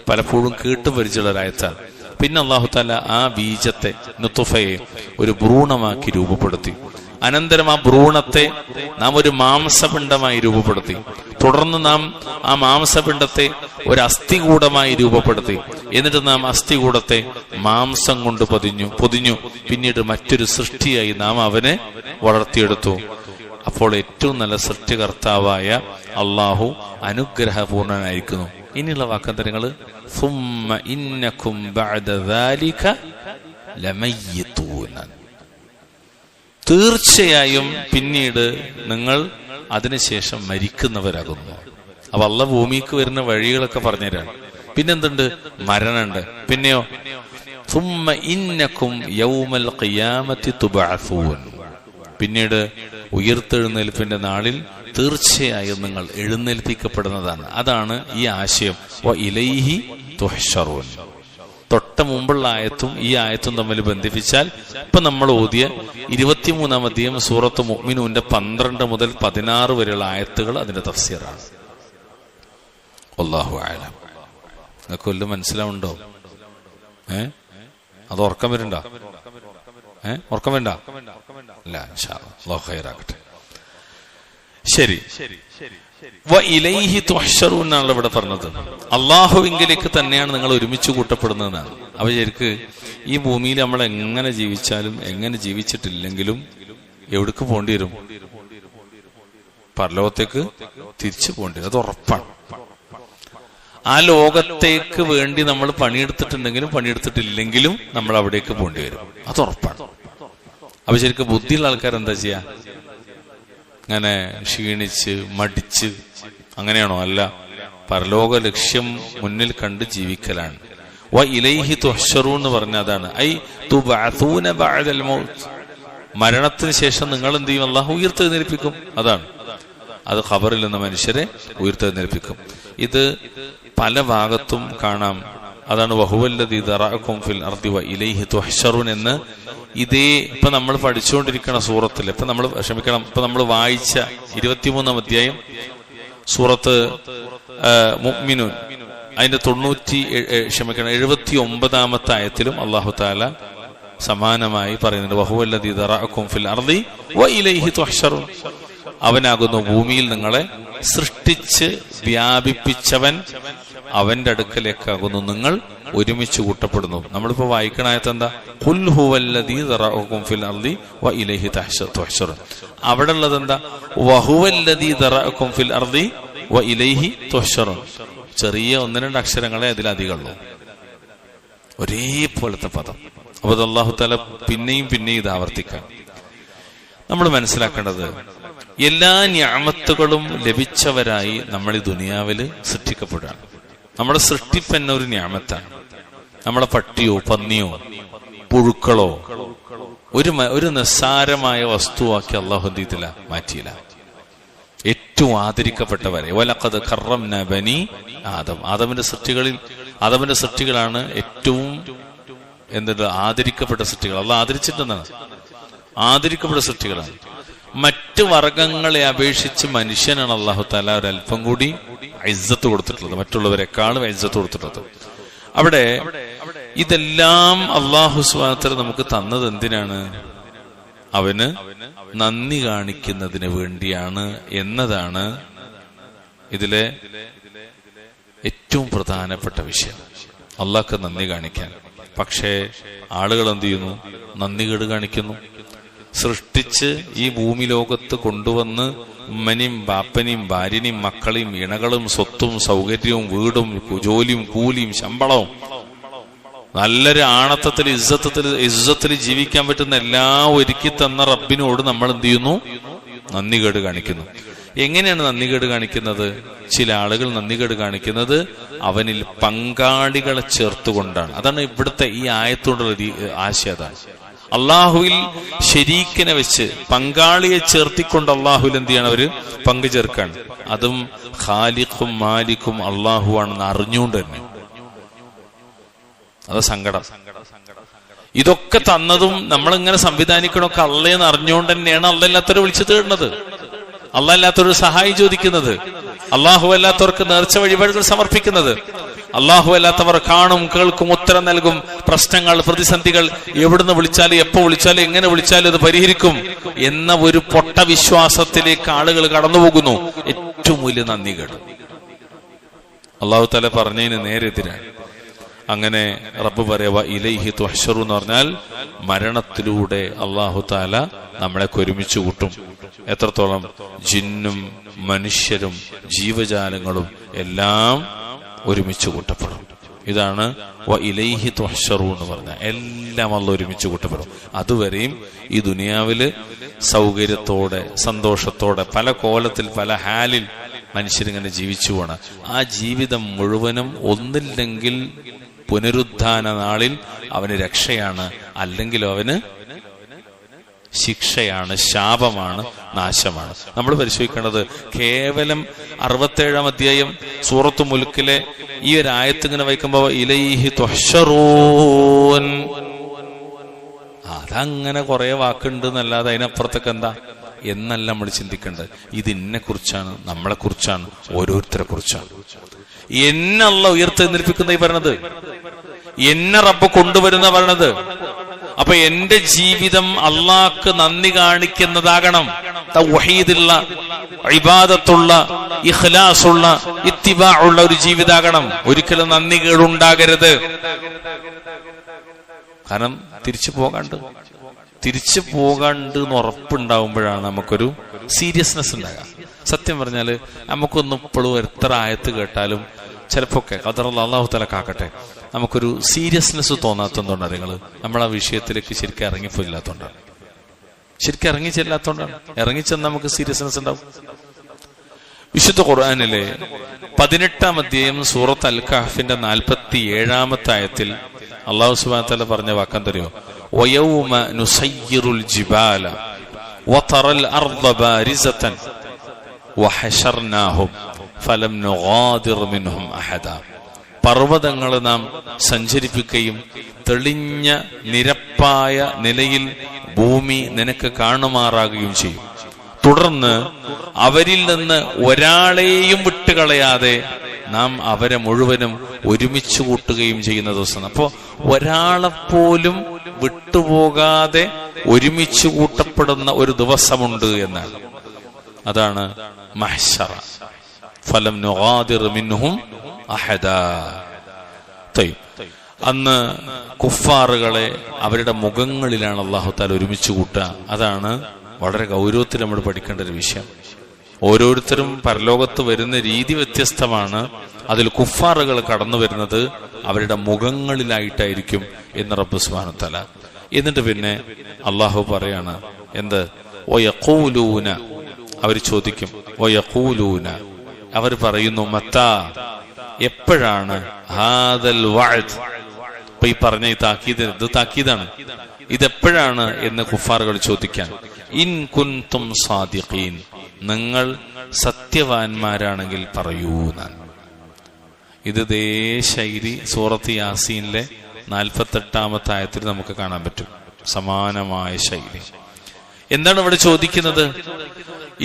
പലപ്പോഴും കേട്ടുപരിചിതരായതാണ്. പിന്നെ അല്ലാഹു തആല ആ ബീജത്തെ നുത്ഫയെ ഒരു ഭ്രൂണമാക്കി രൂപപ്പെടുത്തി. അനന്തരം ആ ഭ്രൂണത്തെ നാം ഒരു മാംസപിണ്ഡമായി രൂപപ്പെടുത്തി. തുടർന്ന് നാം ആ മാംസപിണ്ഡത്തെ ഒരു അസ്ഥികൂടമായി രൂപപ്പെടുത്തി. എന്നിട്ട് നാം അസ്ഥികൂടത്തെ മാംസം കൊണ്ട് പൊതിഞ്ഞു. പിന്നീട് മറ്റൊരു സൃഷ്ടിയായി നാം അവനെ വളർത്തിയെടുത്തു. അപ്പോൾ ഏറ്റവും നല്ല സൃഷ്ടികർത്താവായ അള്ളാഹു അനുഗ്രഹപൂർണനായിരിക്കുന്നു. ഇനിയുള്ള വാക്കന്തരങ്ങള് സുമ്മ ഇന്നകും ബഅദ ദാലിക ലമയ്യിതൂന, തീർച്ചയായും പിന്നീട് നിങ്ങൾ അതിനുശേഷം മരിക്കുന്നവരാകുന്നു. അപ്പൊ അള്ളാഹ് ഭൂമിക്ക് വരുന്ന വഴികളൊക്കെ പറഞ്ഞുതരാണ്. പിന്നെന്തുണ്ട്? മരണമുണ്ട്. പിന്നെയോ സുമ്മ ഇന്നകും യൗമൽ ഖിയാമത്തി തുബഅസൂൻ, പിന്നീട് ഉയർത്തെഴുന്നേൽപ്പിന്റെ നാളിൽ തീർച്ചയായും നിങ്ങൾ എഴുന്നേൽപ്പിക്കപ്പെടുന്നതാണ്. അതാണ് ഈ ആശയം. വ ഇലൈഹി തുഹ്ശറൂൻ. തൊട്ട മുമ്പുള്ള ആയത്തും ഈ ആയത്തും തമ്മിൽ ബന്ധിപ്പിച്ചാൽ ഇപ്പൊ നമ്മൾ ഓതിയ 23-ാം അധ്യായം സൂറത്ത് മുഅ്മിനൂന്റെ 12 മുതൽ 16 വരെയുള്ള ആയത്തുകൾ അതിന്റെ തഫ്സീറാണ്. വല്ലാഹു അഅലം. നിങ്ങൾക്ക് വല്ലതും മനസ്സിലാവുണ്ടോ? അത് ഉറക്കം വരണ്ട? ഉറക്കം വേണ്ട? ഇല്ല, ഇൻഷാ അല്ലാഹ്. അല്ലാഹു ഖൈറാകട്ടെ. ശരി, വ ഇലൈഹി തുഹ്ശറൂൻ എന്നാണ് ഇവിടെ പറഞ്ഞത്. അള്ളാഹുവിങ്കിലേക്ക് തന്നെയാണ് നിങ്ങൾ ഒരുമിച്ച് കൂട്ടപ്പെടുന്നതെന്നാണ്. അപ്പൊ ശരിക്ക് ഈ ഭൂമിയിൽ നമ്മൾ എങ്ങനെ ജീവിച്ചാലും എങ്ങനെ ജീവിച്ചിട്ടില്ലെങ്കിലും എവിടേക്ക് പോകേണ്ടി വരും? പരലോകത്തേക്ക് തിരിച്ചു പോകേണ്ടി വരും. അത് ഉറപ്പാണ്. ആ ലോകത്തേക്ക് വേണ്ടി നമ്മൾ പണിയെടുത്തിട്ടുണ്ടെങ്കിലും പണിയെടുത്തിട്ടില്ലെങ്കിലും നമ്മൾ അവിടേക്ക് പോകേണ്ടി വരും. അത് ഉറപ്പാണ്. അപ്പൊ ശരിക്കും ബുദ്ധിയുള്ള ആൾക്കാർ എന്താ ചെയ്യാ? അങ്ങനെ ക്ഷീണിച്ച് മടിച്ച് അങ്ങനെയാണോ? അല്ല, പരലോക ലക്ഷ്യം മുന്നിൽ കണ്ട് ജീവിക്കലാണ്. വ ഇലൈഹി തുഹ്ശറൂൻ എന്ന് പറഞ്ഞ അതാണ്. ഐ തുബഅസൂന ബഅദൽ മൗത്ത്, മരണത്തിന് ശേഷം നിങ്ങൾ എന്ത് ചെയ്യും? അല്ലാഹു ഉയർത്തെഴുന്നേൽപ്പിക്കും. അതാണ്. അത് ഖബറിൽ നിന്ന് മനുഷ്യരെ ഉയർത്തെഴുന്നേൽപ്പിക്കും. ഇത് പല ഭാഗത്തും കാണാം. അതാണ് വഹുവല്ലദീ ദറഅകും ഫിൽ അർദി വ ഇലൈഹി തുഹ്ശറൂൻ എന്ന്. ഇതേ ഇപ്പൊ നമ്മൾ പഠിച്ചുകൊണ്ടിരിക്കുന്ന സൂറത്തിൽ ഇപ്പൊ നമ്മൾ വായിച്ച 23-ാം അധ്യായം സൂറത്ത് മുഅ്മിനൂൻ അതിന്റെ 79-ാമത്തെ ആയത്തിലും അല്ലാഹു തആല സമാനമായി പറയുന്നുണ്ട്. വഹുവല്ലദീ ദറഅകും ഫിൽ അർദി വ ഇലൈഹി തുഹ്ശറൂൻ, അവനാകുന്നു ഭൂമിയിൽ നിങ്ങളെ സൃഷ്ടിച്ച് വ്യാപിപ്പിച്ചവൻ, അവന്റെ അടുക്കലേക്കാകുന്നു നിങ്ങൾ ഒരുമിച്ച് കൂട്ടപ്പെടുന്നു. നമ്മളിപ്പോ വായിക്കണ ആയത്ത് എന്താ? ഖുൽ ഹുവല്ലദീ ദറഅകും ഫിൽ അർദി വ ഇലൈഹി തുഹ്ശറൂൻ. അവിടെ ഉള്ളത് എന്താ? വഹുവല്ലദീ ദറഅകും ഫിൽ അർദി വ ഇലൈഹി തുഹ്ശറൂൻ. ചെറിയ 1-2 അക്ഷരങ്ങളെ അതിലധികമുള്ളൂ. ഒരേപോലത്തെ പദം. അപ്പൊ അത് അല്ലാഹു തആല പിന്നെയും പിന്നെയും ഇത് ആവർത്തിക്കാം. നമ്മൾ മനസ്സിലാക്കേണ്ടത് എല്ലാ നിഅമത്തുകളും ലഭിച്ചവരായി നമ്മൾ ഈ ദുനിയാവില് സൃഷ്ടിക്കപ്പെടുകയാണ്. നമ്മുടെ സൃഷ്ടിപ്പ് തന്നെ ഒരു നിഅമത്താണ്. നമ്മളെ പട്ടിയോ പന്നിയോ പുഴുക്കളോ ഒരു നിസ്സാരമായ വസ്തുവാക്കി അല്ലാഹു എന്ത് ചെയ്തില്ല, മാറ്റിയില്ല. ഏറ്റവും ആദരിക്കപ്പെട്ടവരെ വലഖദ് കറംനാ ബനി ആദം, ആദമിന്റെ സൃഷ്ടികളാണ് ഏറ്റവും ആദരിക്കപ്പെട്ട സൃഷ്ടികൾ. അല്ലാഹു ആദരിച്ചിട്ടുണ്ടെന്നാണ്, ആദരിക്കപ്പെട്ട സൃഷ്ടികളാണ്. മറ്റ് വർഗങ്ങളെ അപേക്ഷിച്ച് മനുഷ്യനാണ് അല്ലാഹു തആല ഒരല്പം കൂടി ഇസ്സത്ത് കൊടുത്തിട്ടുള്ളത്, മറ്റുള്ളവരെക്കാളും ഇസ്സത്ത് കൊടുത്തിട്ടുള്ളത്. അവിടെ ഇതെല്ലാം അല്ലാഹു സുബ്ഹാനഹു വ തആല നമുക്ക് തന്നത് എന്തിനാണ്? അവന് നന്ദി കാണിക്കുന്നതിന് വേണ്ടിയാണ് എന്നതാണ് ഇതിലെ ഏറ്റവും പ്രധാനപ്പെട്ട വിഷയം. അള്ളാഹ്ക്ക് നന്ദി കാണിക്കാൻ. പക്ഷേ ആളുകൾ എന്ത് ചെയ്യുന്നു? നന്ദികേട് കാണിക്കുന്നു. സൃഷ്ടിച്ച് ഈ ഭൂമി ലോകത്ത് കൊണ്ടുവന്ന് ഉമ്മനെയും ബാപ്പനെയും ഭാര്യനെയും മക്കളെയും ഇണകളും സ്വത്തും സൗകര്യവും വീടും ജോലിയും കൂലിയും ശമ്പളവും നല്ലൊരു ആണത്തത്തിൽ ഇസ്സത്തിൽ ജീവിക്കാൻ പറ്റുന്ന എല്ലാം ഒരുക്കി തന്ന റബ്ബിനോട് നമ്മൾ എന്ത് ചെയ്യുന്നു? നന്ദികേട് കാണിക്കുന്നു. എങ്ങനെയാണ് നന്ദികേട് കാണിക്കുന്നത്? ചില ആളുകൾ നന്ദികേട് കാണിക്കുന്നത് അവനിൽ പങ്കാളികളെ ചേർത്തുകൊണ്ടാണ്. അതാണ് ഇവിടുത്തെ ഈ ആയത്തോടുള്ള ആശയം. അതാണ് അള്ളാഹുവിൽ ശരീക്കിനെ വെച്ച് പങ്കാളിയെ ചേർത്തിക്കൊണ്ട് അള്ളാഹുവിൽ എന്ത് ചെയ്യണം? അവര് പങ്കു ചേർക്കാണ്. അതും ഖാലിഖും മാലിക്കും അള്ളാഹു ആണെന്ന് അറിഞ്ഞുകൊണ്ട് തന്നെ. അത് സങ്കടം. ഇതൊക്കെ തന്നതും നമ്മളിങ്ങനെ സംവിധാനിക്കണമൊക്കെ അള്ളയെന്ന് അറിഞ്ഞുകൊണ്ട് തന്നെയാണ് അള്ള അല്ലാത്തവരെ വിളിച്ചു തേടുന്നത്, അള്ള അല്ലാത്തവർ സഹായം ചോദിക്കുന്നത്, അള്ളാഹു അല്ലാത്തവർക്ക് നേർച്ച വഴിപാടുകൾ സമർപ്പിക്കുന്നത്. അള്ളാഹു അല്ലാത്തവർ കാണും, കേൾക്കും, ഉത്തരം നൽകും. പ്രശ്നങ്ങൾ, പ്രതിസന്ധികൾ എവിടുന്ന് വിളിച്ചാലും എപ്പോ വിളിച്ചാലും എങ്ങനെ വിളിച്ചാലും അത് പരിഹരിക്കും എന്ന ഒരു പൊട്ട വിശ്വാസത്തിലേക്ക് ആളുകൾ കടന്നുപോകുന്നു. ഏറ്റവും വലിയ നന്ദികേട്. അള്ളാഹു തആല പറഞ്ഞതിന് നേരെ എതിരാണ്. അങ്ങനെ റബ്ബ് പറയുക ഇലൈഹി തുഹ്ശറു എന്ന് പറഞ്ഞാൽ മരണത്തിലൂടെ അല്ലാഹു തആല നമ്മളെ ഒരുമിച്ച് കൂട്ടും. എത്രത്തോളം? ജിന്നും മനുഷ്യരും ജീവജാലങ്ങളും എല്ലാം ഒരുമിച്ച് കൂട്ടപ്പെടും. ഇതാണ് വ ഇലൈഹി തുഹ്ശറു എന്ന് പറഞ്ഞാൽ എല്ലാം അല്ലാഹു ഒരുമിച്ച് കൂട്ടപ്പെടും. അതുവരെയും ഈ ദുനിയാവില് സൗകര്യത്തോടെ സന്തോഷത്തോടെ പല കോലത്തിൽ പല ഹാലിൽ മനുഷ്യരിങ്ങനെ ജീവിച്ചു പോണം. ആ ജീവിതം മുഴുവനും ഒന്നില്ലെങ്കിൽ പുനരുദ്ധാന നാളിൽ അവന് രക്ഷയാണ്, അല്ലെങ്കിൽ അവന് ശിക്ഷയാണ്, ശാപമാണ്, നാശമാണ്. നമ്മൾ പരിശോധിക്കേണ്ടത് കേവലം 67-ാം അധ്യായം സൂറത്തു മുൽക്കിലെ ഈ ഒരു ആയത്ത് ഇങ്ങനെ വായിക്കുമ്പോൾ ഇലൈഹി തുഹ്ശറൂൻ, അതങ്ങനെ കുറെ വാക്കുണ്ട് എന്നല്ലാതെ അതിനപ്പുറത്തൊക്കെ എന്താ എന്നല്ല നമ്മൾ ചിന്തിക്കേണ്ടത്. ഇത് എന്നെ കുറിച്ചാണ്, നമ്മളെ കുറിച്ചാണ്, ഓരോരുത്തരെ കുറിച്ചാണ്. എന്നെ അല്ലാഹു ഉയർത്തെഴുന്നേൽപ്പിക്കുന്ന ഈ പറഞ്ഞത്, എന്നെ റബ്ബ് കൊണ്ടുവരുന്ന പറഞ്ഞത്. അപ്പൊ എന്റെ ജീവിതം അള്ളാഹ്ക്ക് നന്ദി കാണിക്കുന്നതാകണം. തൗഹീദുള്ള, ഇബാദത്തുള്ള, ഇഖ്ലാസുള്ള, ഇത്തിബാഉള്ള ഒരു ജീവിതാകണം. ഒരിക്കലും നന്ദി കേടുണ്ടാകരുത്. കാരണം തിരിച്ചു പോകാണ്ട് എന്ന് ഉറപ്പുണ്ടാവുമ്പോഴാണ് നമുക്കൊരു സീരിയസ്നെസ് ഉണ്ടാകുക. സത്യം പറഞ്ഞാല് നമുക്കൊന്നും ഇപ്പോഴും എത്ര ആയത്ത് കേട്ടാലും ചിലപ്പോ അല്ലാഹു തആല കാക്കട്ടെ നമുക്കൊരു സീരിയസ്നെസ് തോന്നാത്തതുകൊണ്ടാണ്. നിങ്ങൾ നമ്മൾ ആ വിഷയത്തിലേക്ക് ശരിക്കും ഇറങ്ങിപ്പോയില്ലാത്തതുകൊണ്ടാണ്, ശരിക്കും ഇറങ്ങിച്ചെല്ലാത്തതുകൊണ്ടാണ്. ഇറങ്ങിച്ചെന്ന് നമുക്ക് സീരിയസ്നെസ് ഉണ്ടാവും. വിശുദ്ധ ഖുർആനിലെ 18-ാം അധ്യായം സൂറത്ത് അൽ കഹ്ഫിന്റെ 47-ാമത്തെ ആയത്തിൽ അല്ലാഹു സുബ്ഹാനഹു വ തആല പറഞ്ഞ വാക്കെന്തറിയോ? വയൗമ നുസയ്യിറുൽ ജിബാല വതറൽ അർദ ബാരിസതൻ വഹശർനാഹും ഫലം നുഗാദിർ മിൻഹും അഹദ. പർവ്വതങ്ങളെ നാം സഞ്ചരിപ്പിക്കുകയും തെളിഞ്ഞ നിരപ്പായ നിലയിൽ ഭൂമി നിനക്ക് കാണുമാറാകുകയും ചെയ്യും. തുടർന്ന് അവരിൽ നിന്ന് ഒരാളെയും വിട്ടുകളയാതെ നാം അവരെ മുഴുവനും ഒരുമിച്ച് കൂട്ടുകയും ചെയ്യുന്ന ദിവസം. അപ്പോ ഒരാളെപ്പോലും വിട്ടുപോകാതെ ഒരുമിച്ച് കൂട്ടപ്പെടുന്ന ഒരു ദിവസമുണ്ട് എന്നാണ്. അതാണ് മഹ്ശറ. ഫലം നുഗാദിർ മിൻഹും അഹദാ. അന്ന് കുഫാറുകളെ അവരുടെ മുഖങ്ങളിലാണ് അല്ലാഹു തആല ഒരുമിച്ച് കൂട്ടുക. അതാണ് വളരെ ഗൗരവത്തിൽ നമ്മൾ പഠിക്കേണ്ട ഒരു വിഷയം. ഓരോരുത്തരും പരലോകത്ത് വരുന്ന രീതി വ്യത്യസ്തമാണ്. അതിൽ കുഫാറുകൾ കടന്നു വരുന്നത് അവരുടെ മുഖങ്ങളിലായിട്ടായിരിക്കും എന്ന് റബ്ബ് സുബ്ഹാനഹു വ തആല. എന്നിട്ട് പിന്നെ അള്ളാഹു പറയാണ് എന്ത്? വയഖൂലൂന, അവർ ചോദിക്കും. വയഖൂലൂന, അവർ പറയുന്നു. മത്താ, എപ്പോഴാണ്? ഹാദൽ വഅദ്, ഇപ്പൊ ഈ പറഞ്ഞ ഈ താക്കീത്, ഇത് താക്കീതാണ്, ഇതെപ്പോഴാണ് എന്ന് കുഫാറുകൾ ചോദിക്കാൻ. ഇൻ കുൻതും സാദിഖീൻ, നിങ്ങൾ സത്യവാന്മാരാണെങ്കിൽ പറയൂ. ഇത് ദേ ശൈലി സൂറത്ത് യാസീനിലെ 48-ാമത്തെ ആയത്തിൽ നമുക്ക് കാണാൻ പറ്റും. സമാനമായ ശൈലി. എന്താണ് ഇവിടെ ചോദിക്കുന്നത്?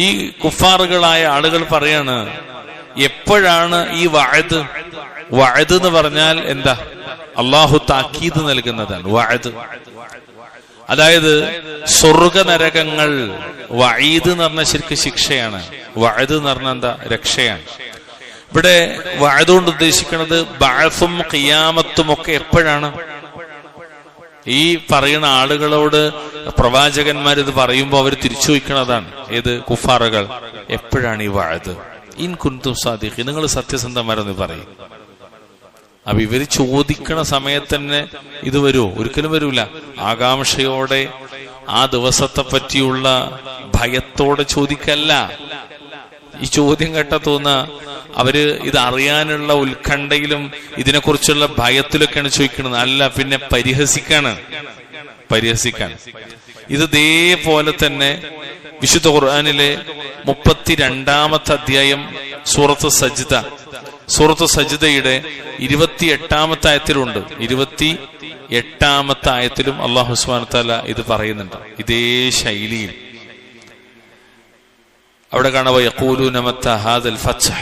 ഈ കുഫാറുകളായ ആളുകൾ പറയാണ്, എപ്പോഴാണ് ഈ വഅദ്? വഅദ് എന്ന് പറഞ്ഞാൽ എന്താ? അള്ളാഹു താക്കീത് നൽകുന്നതാണ് വഅദ്. അതായത് സ്വർഗ നരകങ്ങൾ. വഈദ് എന്ന് പറഞ്ഞാൽ ശരിക്കും ശിക്ഷയാണ്. വഅദ് എന്ന് പറഞ്ഞാൽ എന്താ? രക്ഷയാണ്. ഇവിടെ വഅദ് കൊണ്ട് ഉദ്ദേശിക്കുന്നത് ബഅസും ഖിയാമത്തും ഒക്കെ എപ്പോഴാണ്? ഈ പറയുന്ന ആളുകളോട് പ്രവാചകന്മാർ ഇത് പറയുമ്പോൾ അവർ തിരിച്ചു വയ്ക്കണതാണ്. ഏത്? കുഫാറുകൾ. എപ്പോഴാണ് ഈ വഅദ്? ഇൻ കുൻതും സാദിഖീൻ, നിങ്ങൾ സത്യസന്ധന്മാരെന്ന് പറയും. അപ്പൊ ഇവര് ചോദിക്കണ സമയത്ത് തന്നെ ഇത് വരുമോ? ഒരിക്കലും വരൂല. ആകാംക്ഷയോടെ ആ ദിവസത്തെ പറ്റിയുള്ള ഭയത്തോടെ ചോദിക്കല്ല. ഈ ചോദ്യം കേട്ടാ തോന്നുക അവര് ഇത് അറിയാനുള്ള ഉത്കണ്ഠയിലും ഇതിനെക്കുറിച്ചുള്ള ഭയത്തിലൊക്കെയാണ് ചോദിക്കുന്നത്. അല്ല, പിന്നെ പരിഹസിക്കാൻ. ഇത് ഇതേപോലെ തന്നെ വിശുദ്ധ ഖുർആനിലെ 32-ാമത്തെ അധ്യായം സൂറത്ത് സജ്ദയുടെ 28-ാമത്തെ ആയത്തിലുണ്ട്. 28-ാമത്തെ ആയത്തിലും അല്ലാഹു സുബ്ഹാനഹു വ തആല ഇത് പറയുന്നുണ്ട് ഇതേ ശൈലിയിൽ. അവിടെ കാണാം, യഖൂലൂന മത്താ ഹാദൽ ഫത്ഹ്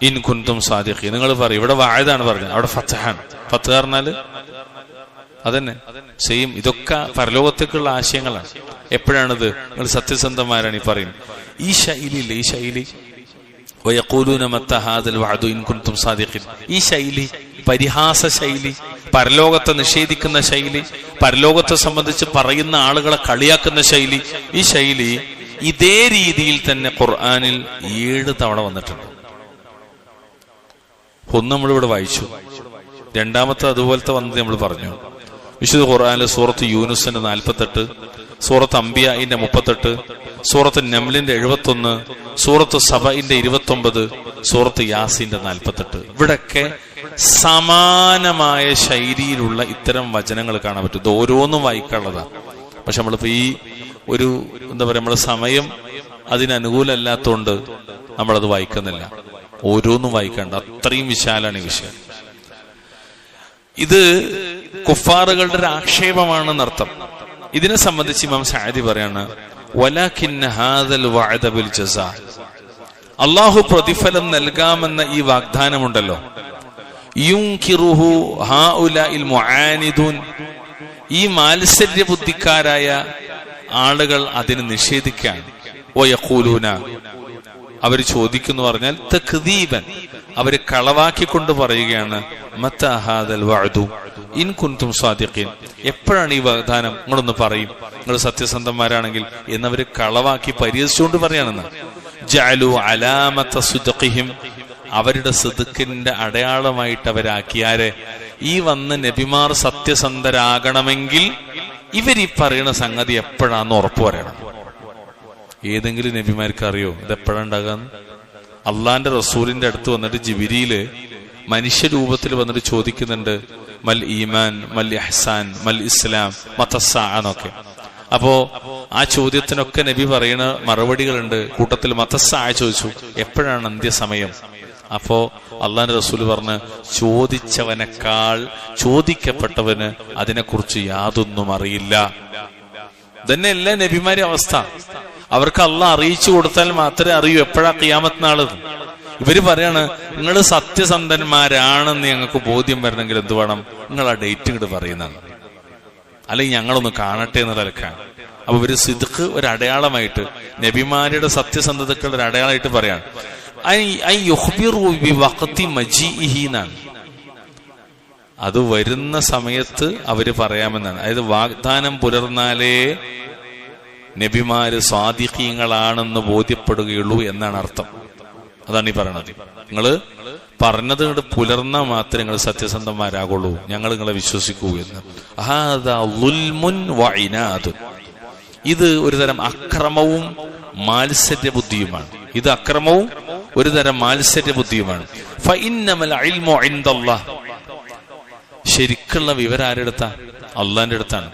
ഇൻ കുൻതും സാദിഖീൻ. നിങ്ങൾ പറയും. ഇവിടെ വഅദാണ് പറഞ്ഞത്, അവിടെ ഫത്ഹാണ്. ഫത്ഹ് പറഞ്ഞാല് അതന്നെ സെയിം. ഇതൊക്കെ പരലോകത്തേക്കുള്ള ആശയങ്ങളാണ്. എപ്പോഴാണിത്? നിങ്ങൾ സത്യസന്ധന്മാരാണ് ഈ പറയുന്നത്. ഈ ശൈലിയില്ലേ, ഈ ശൈലി വയഖൂലൂന മത്താ ഹാദൽ വഅദു ഇൻ കുൻതും സാദിഖീൻ, ഈ ശൈലി, പരിഹാസ ശൈലി, പരലോകത്തെ നിഷേധിക്കുന്ന ശൈലി, പരലോകത്തെ സംബന്ധിച്ച് പറയുന്ന ആളുകളെ കളിയാക്കുന്ന ശൈലി, ഈ ശൈലി ഇതേ രീതിയിൽ തന്നെ ഖുർആനിൽ 7 തവണ വന്നിട്ടുണ്ട്. ഒന്ന് നമ്മളിവിടെ വായിച്ചു, രണ്ടാമത്തെ അതുപോലത്തെ വന്നത് നമ്മൾ പറഞ്ഞു. വിശുദ്ധ ഖുർആനിലെ സൂറത്ത് യൂനുസിന്റെ 48, സൂറത്ത് അംബിയാഇന്റെ 38, സൂറത്ത് നംലിന്റെ 71, സൂറത്ത് സബഇന്റെ 29, സൂറത്ത് യാസീന്റെ 48. ഇവിടൊക്കെ സമാനമായ ശൈലിയിലുള്ള ഇത്തരം വചനങ്ങൾ കാണാൻ പറ്റും. ഇത് ഓരോന്നും വായിക്കാനുള്ളതാണ്. പക്ഷെ നമ്മളിപ്പോ ഈ ഒരു എന്താ പറയാ, നമ്മളെ സമയം അതിനനുകൂലമല്ലാത്തതുകൊണ്ട് നമ്മളത് വായിക്കുന്നില്ല. ഓരോന്നും വായിക്കണ്ട, അത്രയും വിശാലാണ് ഈ വിഷയം. ഇത് കുഫാറുകളുടെ ഒരു ആക്ഷേപമാണെന്നർത്ഥം. ഇതിനെ സംബന്ധിച്ച് ഇമാം സഅദി പറയാണ്, വലാകിന്ന ഹാദൽ വഅദ ബിൽ ജസാ, അല്ലാഹു പ്രതിഫലം നൽകാമെന്ന ഈ വാഗ്ദാനമുണ്ടല്ലോ, യുൻകിറുഹു ഹൗലാഇൽ മുആനിദൂൻ, ഈ മാത്സര്യ ബുദ്ധിക്കാരായ ആളുകൾ അതിന് നിഷേധിക്കാൻ. വയഖൂലൂന, അവർ ചോദിക്കുന്നു പറഞ്ഞാൽ തക്ദീബൻ, അവര് കളവാക്കിക്കൊണ്ട് പറയുകയാണ്, മത്താ ഹാദൽ വഅദു ഇൻ കുൻതും സാദിഖീൻ, എപ്പോഴാണ് ഈ വാഗ്ദാനം? നിങ്ങളൊന്ന് പറയും, നിങ്ങൾ സത്യസന്ധന്മാരാണെങ്കിൽ എന്നവര് കളവാക്കി പരിഹസിച്ചുകൊണ്ട് പറയാണെന്ന്. ജഅലു അലാമത സിദ്ഖിഹിം, അവരുടെ സിദ്ഖിന്റെ അടയാളമായിട്ട് അവരാക്കിയാരെ, ഈ വന്ന നബിമാർ സത്യസന്ധരാകണമെങ്കിൽ ഇവരീ പറയുന്ന സംഗതി എപ്പോഴാന്ന് ഉറപ്പ് പറയണം. ഏതെങ്കിലും നബിമാർക്ക് അറിയോ ഇതെപ്പോഴാണ് ഉണ്ടാകാന്ന്? അള്ളാന്റെ റസൂലിന്റെ അടുത്ത് വന്നിട്ട് ജിബ്രീല് മനുഷ്യരൂപത്തിൽ വന്നിട്ട് ചോദിക്കുന്നുണ്ട്, മൽ ഈമാൻ, മൽ ഇഹ്സാൻ, മൽ ഇസ്ലാം, മതസ്സാ എന്നൊക്കെ. അപ്പോ ആ ചോദ്യത്തിനൊക്കെ നബി പറയുന്ന മറുപടികളുണ്ട്. കൂട്ടത്തിൽ മതസ്സാ ചോദിച്ചു, എപ്പോഴാണ് അന്ത്യസമയം? അപ്പോ അള്ളാന്റെ റസൂല് പറഞ്ഞ്, ചോദിച്ചവനേക്കാൾ ചോദിക്കപ്പെട്ടവന് അതിനെക്കുറിച്ച് യാതൊന്നും അറിയില്ല. ഇതന്നെ എല്ലാ നബിമാരുടെ അവസ്ഥ. അവർക്ക് അള്ളാഹ് അറിയിച്ചു കൊടുത്താൽ മാത്രമേ അറിയൂ എപ്പോഴാ ഖിയാമത്ത് നാള്. ഇവര് പറയാണ്, നിങ്ങൾ സത്യസന്ധന്മാരാണെന്ന് ഞങ്ങൾക്ക് ബോധ്യം വരണമെങ്കിൽ എന്ത് വേണം? നിങ്ങൾ ആ ഡേറ്റ് ഇങ്ങോട്ട് പറയുന്നതാണ്, അല്ലെങ്കിൽ ഞങ്ങളൊന്ന് കാണട്ടെ എന്നുള്ളതൊക്കെയാണ്. അപ്പൊ ഇവര് സിദ്ഖ് ഒരു അടയാളമായിട്ട്, നബിമാരുടെ സത്യസന്ധതക്കുള്ള ഒരു അടയാളമായിട്ട് പറയാണ്. അത് വരുന്ന സമയത്ത് അവര് പറയാമെന്നാണ്. അതായത് വാഗ്ദാനം പുലർന്നാലേ നബിമാര് സ്വാദിഖീങ്ങളാണെന്ന് ബോധ്യപ്പെടുകയുള്ളൂ എന്നാണ് അർത്ഥം. അതാണ് ഈ പറയണത്. നിങ്ങള് പറഞ്ഞത് കൊണ്ട് പുലർന്നാൽ മാത്രമേ നിങ്ങൾ സത്യസന്ധന്മാരാകുള്ളൂ, ഞങ്ങൾ നിങ്ങളെ വിശ്വസിക്കൂ എന്ന്. ഇത് ഒരു തരം അക്രമവും മാത്സര്യ ബുദ്ധിയുമാണ്. ഇത് അക്രമവും ഒരു തരം മാത്സര്യ ബുദ്ധിയുമാണ്. ശരിക്കുള്ള വിവരം ആരുടെ അടുത്താ? അള്ളാന്റെ അടുത്താണ്.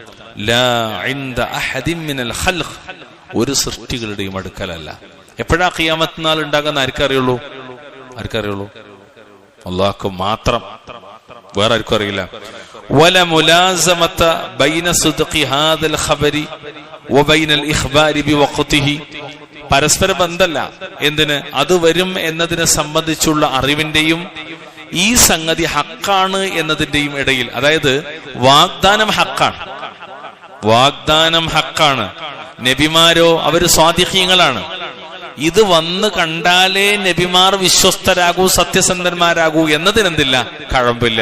ഒരു സൃഷ്ടികളുടെയും അടുക്കലല്ല. എപ്പോഴാ ഖിയാമത്ത് നാൾ ഉണ്ടാകുന്ന ആർക്കറിയുള്ളൂ? അള്ളാഹ്ക്ക് മാത്രം, വേറെ ആർക്കും അറിയില്ല. വല മുലാസമത ബൈന സുദ്ഖി ഹാദൽ ഖബരി വബൈന അൽ ഇഖ്ബാരി ബിവഖതിഹി. പരസ്പര ബന്ധമല്ല. എന്തിന്? അത് വരും എന്നതിനെ സംബന്ധിച്ചുള്ള അറിവിന്റെയും ഈ സംഗതി ഹക്കാണ് എന്നതിന്റെയും ഇടയിൽ. അതായത് വാഗ്ദാനം ഹക്കാണ്. നബിമാരോ അവര് സ്വാദിഖീങ്ങളാണ്. ഇത് വന്ന് കണ്ടാലേ നബിമാർ വിശ്വസ്തരാകൂ, സത്യസന്ധന്മാരാകൂ എന്നതിനെന്തില്ല, കഴമ്പില്ല.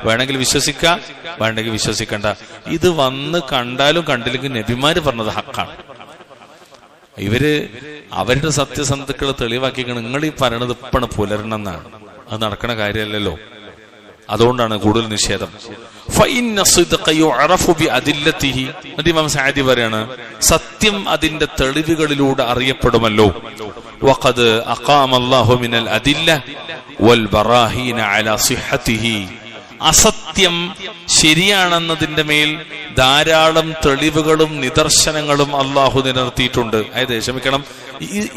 വേണമെങ്കിൽ വിശ്വസിക്കാം, വേണമെങ്കിൽ വിശ്വസിക്കണ്ട. ഇത് വന്ന് കണ്ടാലും കണ്ടില്ലെങ്കിൽ നബിമാര് പറഞ്ഞത് ഹക്കാണ്. ഇവര് അവരുടെ സത്യസന്ധതകളെ തെളിവാക്കിയാണ് നിങ്ങൾ ഈ പറയണത് ഇപ്പണ് പുലരണം എന്നാണ്. അത് നടക്കണ കാര്യമല്ലല്ലോ. അതുകൊണ്ടാണ് കൂടുതൽ നിഷേധം. ഇമാം സഅദി പറയാണ്, സത്യം അതിന്റെ തെളിവുകളിലൂടെ അറിയപ്പെടുമല്ലോ. വഖദ് അഖാമല്ലാഹു മിനൽ അദില്ല വൽ ബറാഹീന അലാ സിഹ്ഹതിഹി. അസത്യം ശരിയാണെന്നതിന്റെ മേൽ ധാരാളം തെളിവുകളും നിദർശനങ്ങളും അള്ളാഹു നിലനിർത്തിയിട്ടുണ്ട്. അതായത് ക്ഷമിക്കണം,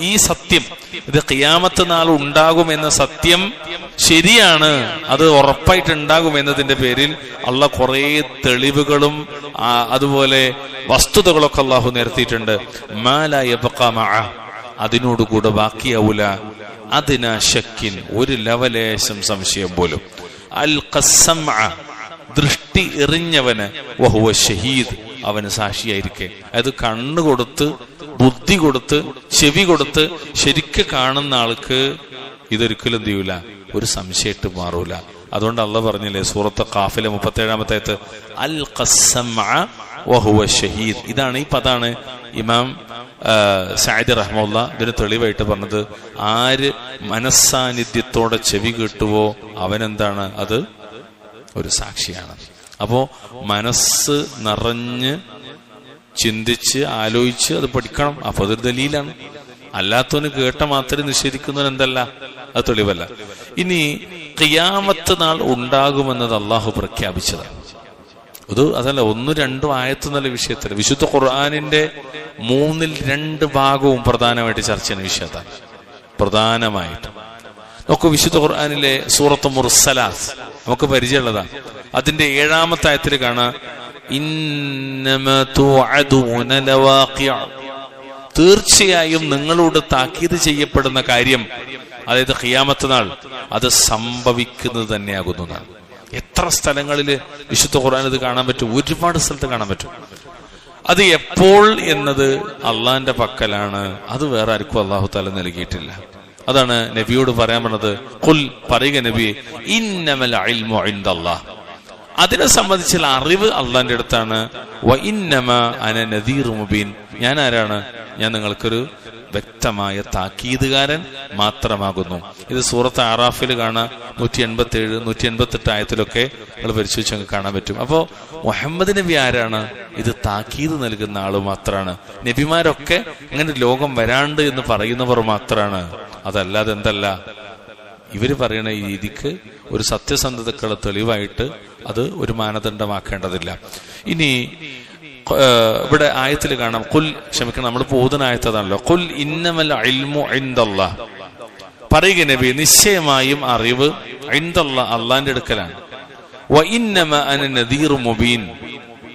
ഈ സത്യം, ഇത് ഖിയാമത്ത് നാൾ ഉണ്ടാകുമെന്ന സത്യം ശരിയാണ്, അത് ഉറപ്പായിട്ടുണ്ടാകും എന്നതിന്റെ പേരിൽ അള്ളാഹ് കുറെ തെളിവുകളും അതുപോലെ വസ്തുതകളൊക്കെ അള്ളാഹു നിരത്തിയിട്ടുണ്ട്. മാലാ യബ്ഖാ മഅ, അതിനോടുകൂടെ ബാക്കിയാവൂല. അതിനാ ശക്കിൻ, ഒരു ലവലേശം സംശയം പോലും. അൽ ഖസ്സമഅ, ദൃഷ്ടി എറിഞ്ഞവന്, വഹുവ ഷഹീദ്, അവന് സാക്ഷിയായിരിക്കെ. അത് കണ്ണു കൊടുത്ത്, ബുദ്ധി കൊടുത്ത്, ചെവി കൊടുത്ത് ശരിക്ക് കാണുന്ന ആൾക്ക് ഇതൊരിക്കലും എന്ത് ചെയ്യൂല, ഒരു സംശയമായിട്ട് മാറൂല. അതുകൊണ്ട് അള്ളാഹ് പറഞ്ഞില്ലേ സൂറത്ത് ഖാഫിലെ 37-ാമത്തെ ആയത്ത്, അൽ ഖസ്സമഅ വഹുവ ഷഹീദ്. ഇതാണ് ഈ പദാണ് ഇമാം സഅദി റഹ്മത്തുള്ളാ ഇതിന് തെളിവായിട്ട് പറഞ്ഞത്. ആര് മനസ്സാന്നിധ്യത്തോടെ ചെവി കേട്ടുവോ അവനെന്താണ്, അത് ഒരു സാക്ഷിയാണ്. അപ്പോ മനസ്സ് നിറഞ്ഞ് ചിന്തിച്ച് ആലോചിച്ച് അത് പഠിക്കണം. അപ്പൊ അതൊരു ദലീലാണ്. അല്ലാത്തവന് കേട്ട മാത്രമേ നിഷേധിക്കുന്നവൻ എന്തല്ല, അത് തെളിവല്ല. ഇനി ഖിയാമത്ത് നാൾ ഉണ്ടാകുമെന്നത് അള്ളാഹു പ്രഖ്യാപിച്ചതാണ്. അതല്ല 1-2 ആയത്ത് എന്നുള്ള വിഷയത്തിൽ വിശുദ്ധ ഖുർആനിന്റെ 2/3 ഭാഗവും പ്രധാനമായിട്ട് ചർച്ച ചെയ്യുന്ന വിഷയത്താണ്. പ്രധാനമായിട്ട് നമുക്ക് വിശുദ്ധ ഖുർആനിലെ സൂറത്ത് മുർസലാത്ത് നമുക്ക് പരിചയമുള്ളതാണ്. അതിന്റെ 7-ാമത്തെ ആയത്തിൽ കാണാം, ഇന്നമാ തുഅദൂന ലവാഖിഅ, തീർച്ചയായും നിങ്ങളോട് താക്കീത് ചെയ്യപ്പെടുന്ന കാര്യം, അതായത് ഖിയാമത്ത് നാൾ, അത് സംഭവിക്കുന്നത് തന്നെയാകുന്നതാണ്. എത്ര സ്ഥലങ്ങളിൽ വിശുദ്ധ ഖുർആൻ ഇത് കാണാൻ പറ്റും? ഒരുപാട് സ്ഥലത്ത് കാണാൻ പറ്റും. അത് എപ്പോൾ എന്നത് അള്ളാന്റെ പക്കലാണ്. അത് വേറെ ആർക്കും അള്ളാഹു തആല നൽകിയിട്ടില്ല. അതാണ് നബിയോട് പറയാൻ പറഞ്ഞത്, ഖുൽ, പറയുക നബി, ഇന്നമൽ ഇൽമു ഇൻദല്ലാഹ്, അതിനെ സംബന്ധിച്ചുള്ള അറിവ് അള്ളാന്റെ അടുത്താണ്. വ ഇന്നമാ അന നദീർ മുബീൻ, ഞാൻ ആരാണ്? ഞാൻ നിങ്ങൾക്കൊരു വ്യക്തമായ താക്കീതുകാരൻ മാത്രമാകുന്നു. ഇത് സൂറത്ത് അറാഫിൽ കാണാം. 187, 188 ആയത്തിലൊക്കെ നിങ്ങൾ പരിശോധിച്ച് നമുക്ക് കാണാൻ പറ്റും. അപ്പോ മുഹമ്മദ് നബി ആരാണ്? ഇത് താക്കീത് നൽകുന്ന ആള് മാത്രമാണ്. നബിമാരൊക്കെ ഇങ്ങനെ ലോകം വരാണ്ട് എന്ന് പറയുന്നവർ മാത്രമാണ്. അതല്ലാതെ എന്തല്ല, ഇവര് പറയുന്ന ഈ രീതിക്ക് ഒരു സത്യസന്ധതക്കുള്ള തെളിവായിട്ട് അത് ഒരു മാനദണ്ഡമാക്കേണ്ടതില്ല. ഇനി ഇവിടെ ആയത്തിൽ കാണാം, ഖുൽ, ക്ഷമിക്കണം, നമ്മൾ പോകുന്ന ആയത്താണല്ലോ, ഖുൽ ഇന്നമൽ ഇൽമു ഇൻദല്ലാഹ്, പറയുക നബി, നിശ്ചയമായും അറിവ് ഇൻദല്ലാഹ്, അള്ളാന്റെ അടുക്കലാണ്. വ ഇന്നമാ അന നദീർ മുബീൻ,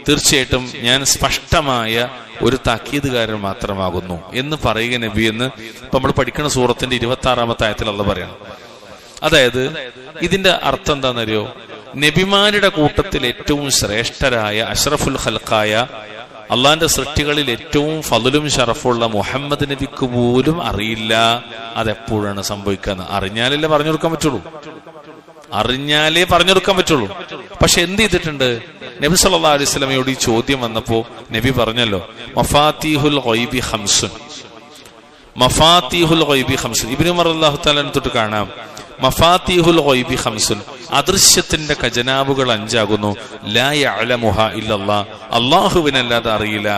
തീർച്ചയായിട്ടും ഞാൻ സ്പഷ്ടമായ ഒരു താക്കീതുകാരൻ മാത്രമാകുന്നു എന്ന് പറയുക നബി എന്ന് ഇപ്പൊ നമ്മൾ പഠിക്കുന്ന സൂറത്തിന്റെ 26-ാമത്തെ ആയത്തിൽ അള്ളാഹ് പറയണം. അതായത് ഇതിന്റെ അർത്ഥം എന്താണെന്നറിയോ? നബിമാരുടെ കൂട്ടത്തിൽ ഏറ്റവും ശ്രേഷ്ഠരായ അഷ്റഫുൽ ഖൽഖായ അള്ളാന്റെ സൃഷ്ടികളിൽ ഏറ്റവും ഫضലും ഷറഫുള്ള മുഹമ്മദ് നബിക്ക് പോലും അറിയില്ല അതെപ്പോഴാണ് സംഭവിക്കുക. അറിഞ്ഞാലേ പറഞ്ഞു കൊടുക്കാൻ പറ്റുള്ളൂ. പക്ഷെ എന്ത് ചെയ്തിട്ടുണ്ട്? നബി സല്ലല്ലാഹു അലൈഹി വസല്ലമയോട് ഈ ചോദ്യം വന്നപ്പോ നബി പറഞ്ഞല്ലോ, മഫാത്തിഹുൽ ഗൈബി ഖംസുൻ, മഫാത്തിഹുൽ ഗൈബി ഖംസുൻ. ഇബ്നു ഉമർ റളിയല്ലാഹു തആല തൊട്ട് കാണാം, മഫാത്തിഹുൽ ഗൈബി ഖംസുൻ, അദൃശ്യത്തിന്റെ ഖജനാവുകൾ 5 ആകുന്നു. ലാ യഅലമുഹാ ഇല്ലല്ലാഹ്, അല്ലാഹുവിനല്ലാതെ അറിയില്ല.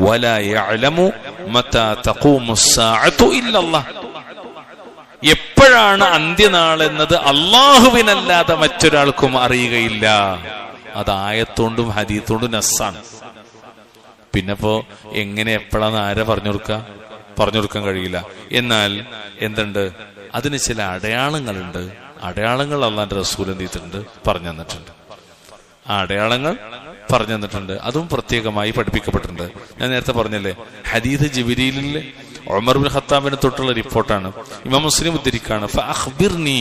വലാ യഅലമു മതാ തഖൂമുസ് സാഅതു ഇല്ലല്ലാഹ്, എപ്പോഴാണ് അന്ത്യനാൾ എന്നത് അല്ലാഹുവിനല്ലാതെ മറ്റൊരാൾക്കും അറിയുകയില്ല. അത് ആയത്തോണ്ടും ഹദീത്തോണ്ടും നസ്സാണ്. പിന്നെപ്പോ എങ്ങനെ എപ്പോഴാന്ന് ആരെ പറഞ്ഞു കൊടുക്കാൻ കഴിയില്ല. എന്നാൽ എന്തുണ്ട്, അതിന് ചില അടയാളങ്ങളുണ്ട്. അടയാളങ്ങൾ അല്ലാഹുവിന്റെ റസൂൽ എന്ത് ചെയ്തിട്ടുണ്ട്, പറഞ്ഞു തന്നിട്ടുണ്ട്. ആ അടയാളങ്ങൾ പറഞ്ഞു തന്നിട്ടുണ്ട്. അതും പ്രത്യേകമായി പഠിപ്പിക്കപ്പെട്ടിട്ടുണ്ട്. ഞാൻ നേരത്തെ പറഞ്ഞല്ലേ, ഹദീസ് ജിബ്രീലിൽ ഉമർ ബിൻ ഖത്താബിനെ തൊട്ടുള്ള റിപ്പോർട്ടാണ്. ഇമാം മുസ്ലിം ഉദ്ധരിക്കാണ്, ഫഅഖ്ബിർനി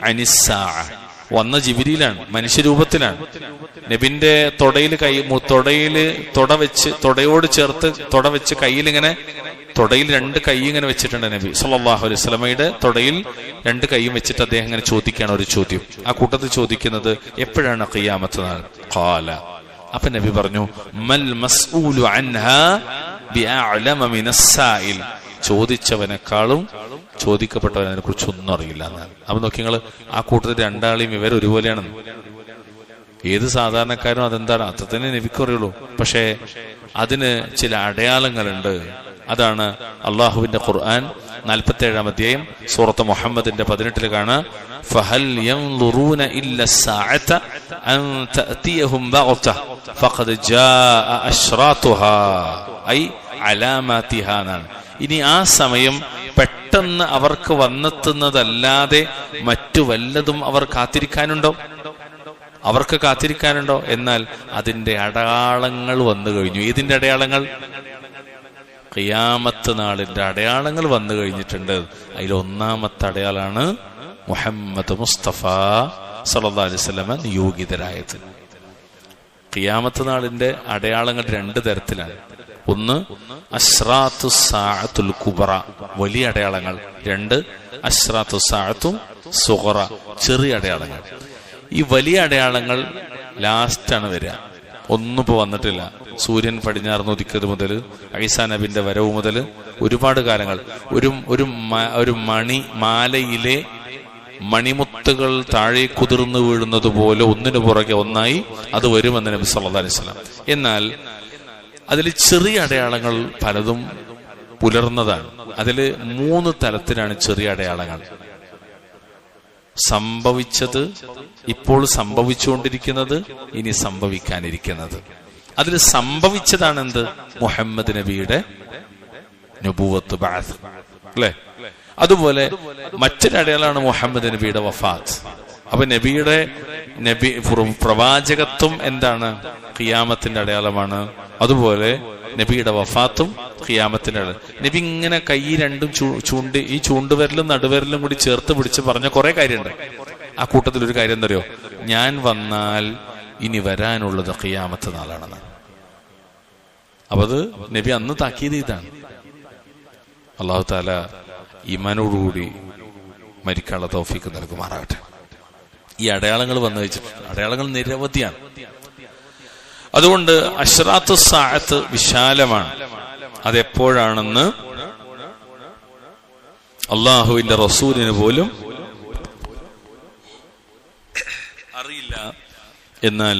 അനിസ്സാഅ. വന്ന ജിബ്രീലാണ്, മനുഷ്യരൂപത്തിലാണ്. നബിന്റെ തൊടയോട് ചേർത്ത് തുട വെച്ച് കയ്യിലിങ്ങനെ, തൊടയിൽ 2 കൈ ഇങ്ങനെ വെച്ചിട്ടുണ്ട് നബി സല്ലല്ലാഹു അലൈഹി വസല്ലമയുടെ തൊടയിൽ 2 കൈയും വെച്ചിട്ട് അദ്ദേഹം ഇങ്ങനെ ചോദിക്കുകയാണ് ഒരു ചോദ്യം. ആ കൂട്ടത്തിൽ ചോദിക്കുന്നത് എപ്പോഴാണ് ഖിയാമത്ത് നാൾ? ഖാല, അപ്പൊ നബി പറഞ്ഞു, മൽ മസ്ഊലു അൻഹാ ബിഅഅലമ മിനസ് സാഇൽ, ചോദിച്ചവനേക്കാളും ചോദിക്കപ്പെട്ടവനെ അതിനെ കുറിച്ച് ഒന്നും അറിയില്ല എന്നാണ്. അപ്പൊ നോക്കി നിങ്ങൾ, ആ കൂട്ടത്തിൽ 2 ആളെയും ഇവർ ഒരുപോലെയാണ്. ഏത് സാധാരണക്കാരും അതെന്താണ് അത്ര തന്നെ നബിക്ക് അറിയുള്ളൂ. പക്ഷേ അതിന് ചില അടയാളങ്ങളുണ്ട്. അതാണ് അള്ളാഹുവിന്റെ ഖുർആൻ 47-ാം അധ്യായം സൂറത്ത് മുഹമ്മദിന്റെ 18 കാണാം, ഫഹൽ യൻദുറൂന ഇല്ല സ്സാഅത അൻ തഅതിയഹും ബഗ്ത ഫഖദ് ജാഅ അശ്റാതുഹാ ഐ അലാമാതിഹാ എന്നാണ്. ഇനി ആ സമയം പെട്ടെന്ന് അവർക്ക് വന്നെത്തുന്നതല്ലാതെ മറ്റു വല്ലതും അവർ കാത്തിരിക്കാനുണ്ടോ? എന്നാൽ അതിന്റെ അടയാളങ്ങൾ വന്നു കഴിഞ്ഞു. ഏതിന്റെ അടയാളങ്ങൾ? ഖിയാമത്ത് നാളിന്റെ അടയാളങ്ങൾ വന്നു കഴിഞ്ഞിട്ടുണ്ട്. അതിൽ ഒന്നാമത്തെ അടയാളാണ് മുഹമ്മദ് മുസ്തഫ സല്ലല്ലാഹു അലൈഹി വസല്ലമ നിയോഗിതരായത്. ഖിയാമത്ത് നാളിന്റെ അടയാളങ്ങൾ 2 തരത്തിലാണ്. ഒന്ന് അശ്റാത്തു സാഅത്തുൽ കുബ്ര, വലിയ അടയാളങ്ങൾ. 2 അശ്റാത്തു സാഅത്തു സുഗ്റ, ചെറിയ അടയാളങ്ങൾ. ഈ വലിയ അടയാളങ്ങൾ ലാസ്റ്റാണ് വരിക. ഒന്നും ഇപ്പൊ വന്നിട്ടില്ല. സൂര്യൻ പടിഞ്ഞാറ് ഉദിക്കുന്നത് മുതൽ ഈസാ നബിന്റെ വരവ് മുതൽ ഒരുപാട് കാലങ്ങൾ, ഒരു മാലയിലെ മണിമുത്തുകൾ താഴെ കുതിർന്നു വീഴുന്നത് പോലെ ഒന്നിനു പുറകെ ഒന്നായി അത് വരുമെന്ന് നബി സല്ലല്ലാഹു അലൈഹി വസല്ലം. എന്നാൽ അതിൽ ചെറിയ അടയാളങ്ങൾ പലതും പുലർന്നതാണ്. അതിൽ 3 തലത്തിലാണ് ചെറിയ അടയാളങ്ങൾ. സംഭവിച്ചത്, ഇപ്പോൾ സംഭവിച്ചുകൊണ്ടിരിക്കുന്നത്, ഇനി സംഭവിക്കാനിരിക്കുന്നത്. അതിൽ സംഭവിച്ചതാണ് എന്ത്? മുഹമ്മദ് നബിയുടെ നബുവത്ത്, ബഅത്ത്, അല്ലേ? അതുപോലെ മറ്റൊരു അടയാളമാണ് മുഹമ്മദ് നബിയുടെ വഫാത്ത്. അപ്പൊ പ്രവാചകത്വം എന്താണ്? ഖിയാമത്തിന്റെ അടയാളമാണ്. അതുപോലെ നബിയുടെ വഫാത്തും ഖിയാമത്തിന്റെ അടയാളം. നബി ഇങ്ങനെ കൈ 2 ഈ ചൂണ്ടുവിരലും നടുവിരലും കൂടി ചേർത്ത് പിടിച്ച് പറഞ്ഞ കുറെ കാര്യമുണ്ട്. ആ കൂട്ടത്തിൽ ഒരു കാര്യം എന്തറിയോ? ഞാൻ വന്നാൽ ഇനി വരാനുള്ളത് ഖിയാമത്ത് നാളാണെന്ന്. അപ്പൊ അത് നബി അന്ന് താക്കീത് ഇതാണ്. അല്ലാഹു തആല ഈമാനോടുകൂടി മരിക്കാനുള്ള തൗഫീഖ് നൽകുമാറാകട്ടെ. ഈ അടയാളങ്ങൾ വന്നു വെച്ചിട്ടുണ്ട്. അടയാളങ്ങൾ നിരവധിയാണ്. അതുകൊണ്ട് അശ്റാത്തു സാഅത്ത് വിശാലമാണ്. അതെപ്പോഴാണെന്ന് അള്ളാഹുവിന്റെ റസൂലിന് പോലും അറിയില്ല. എന്നാൽ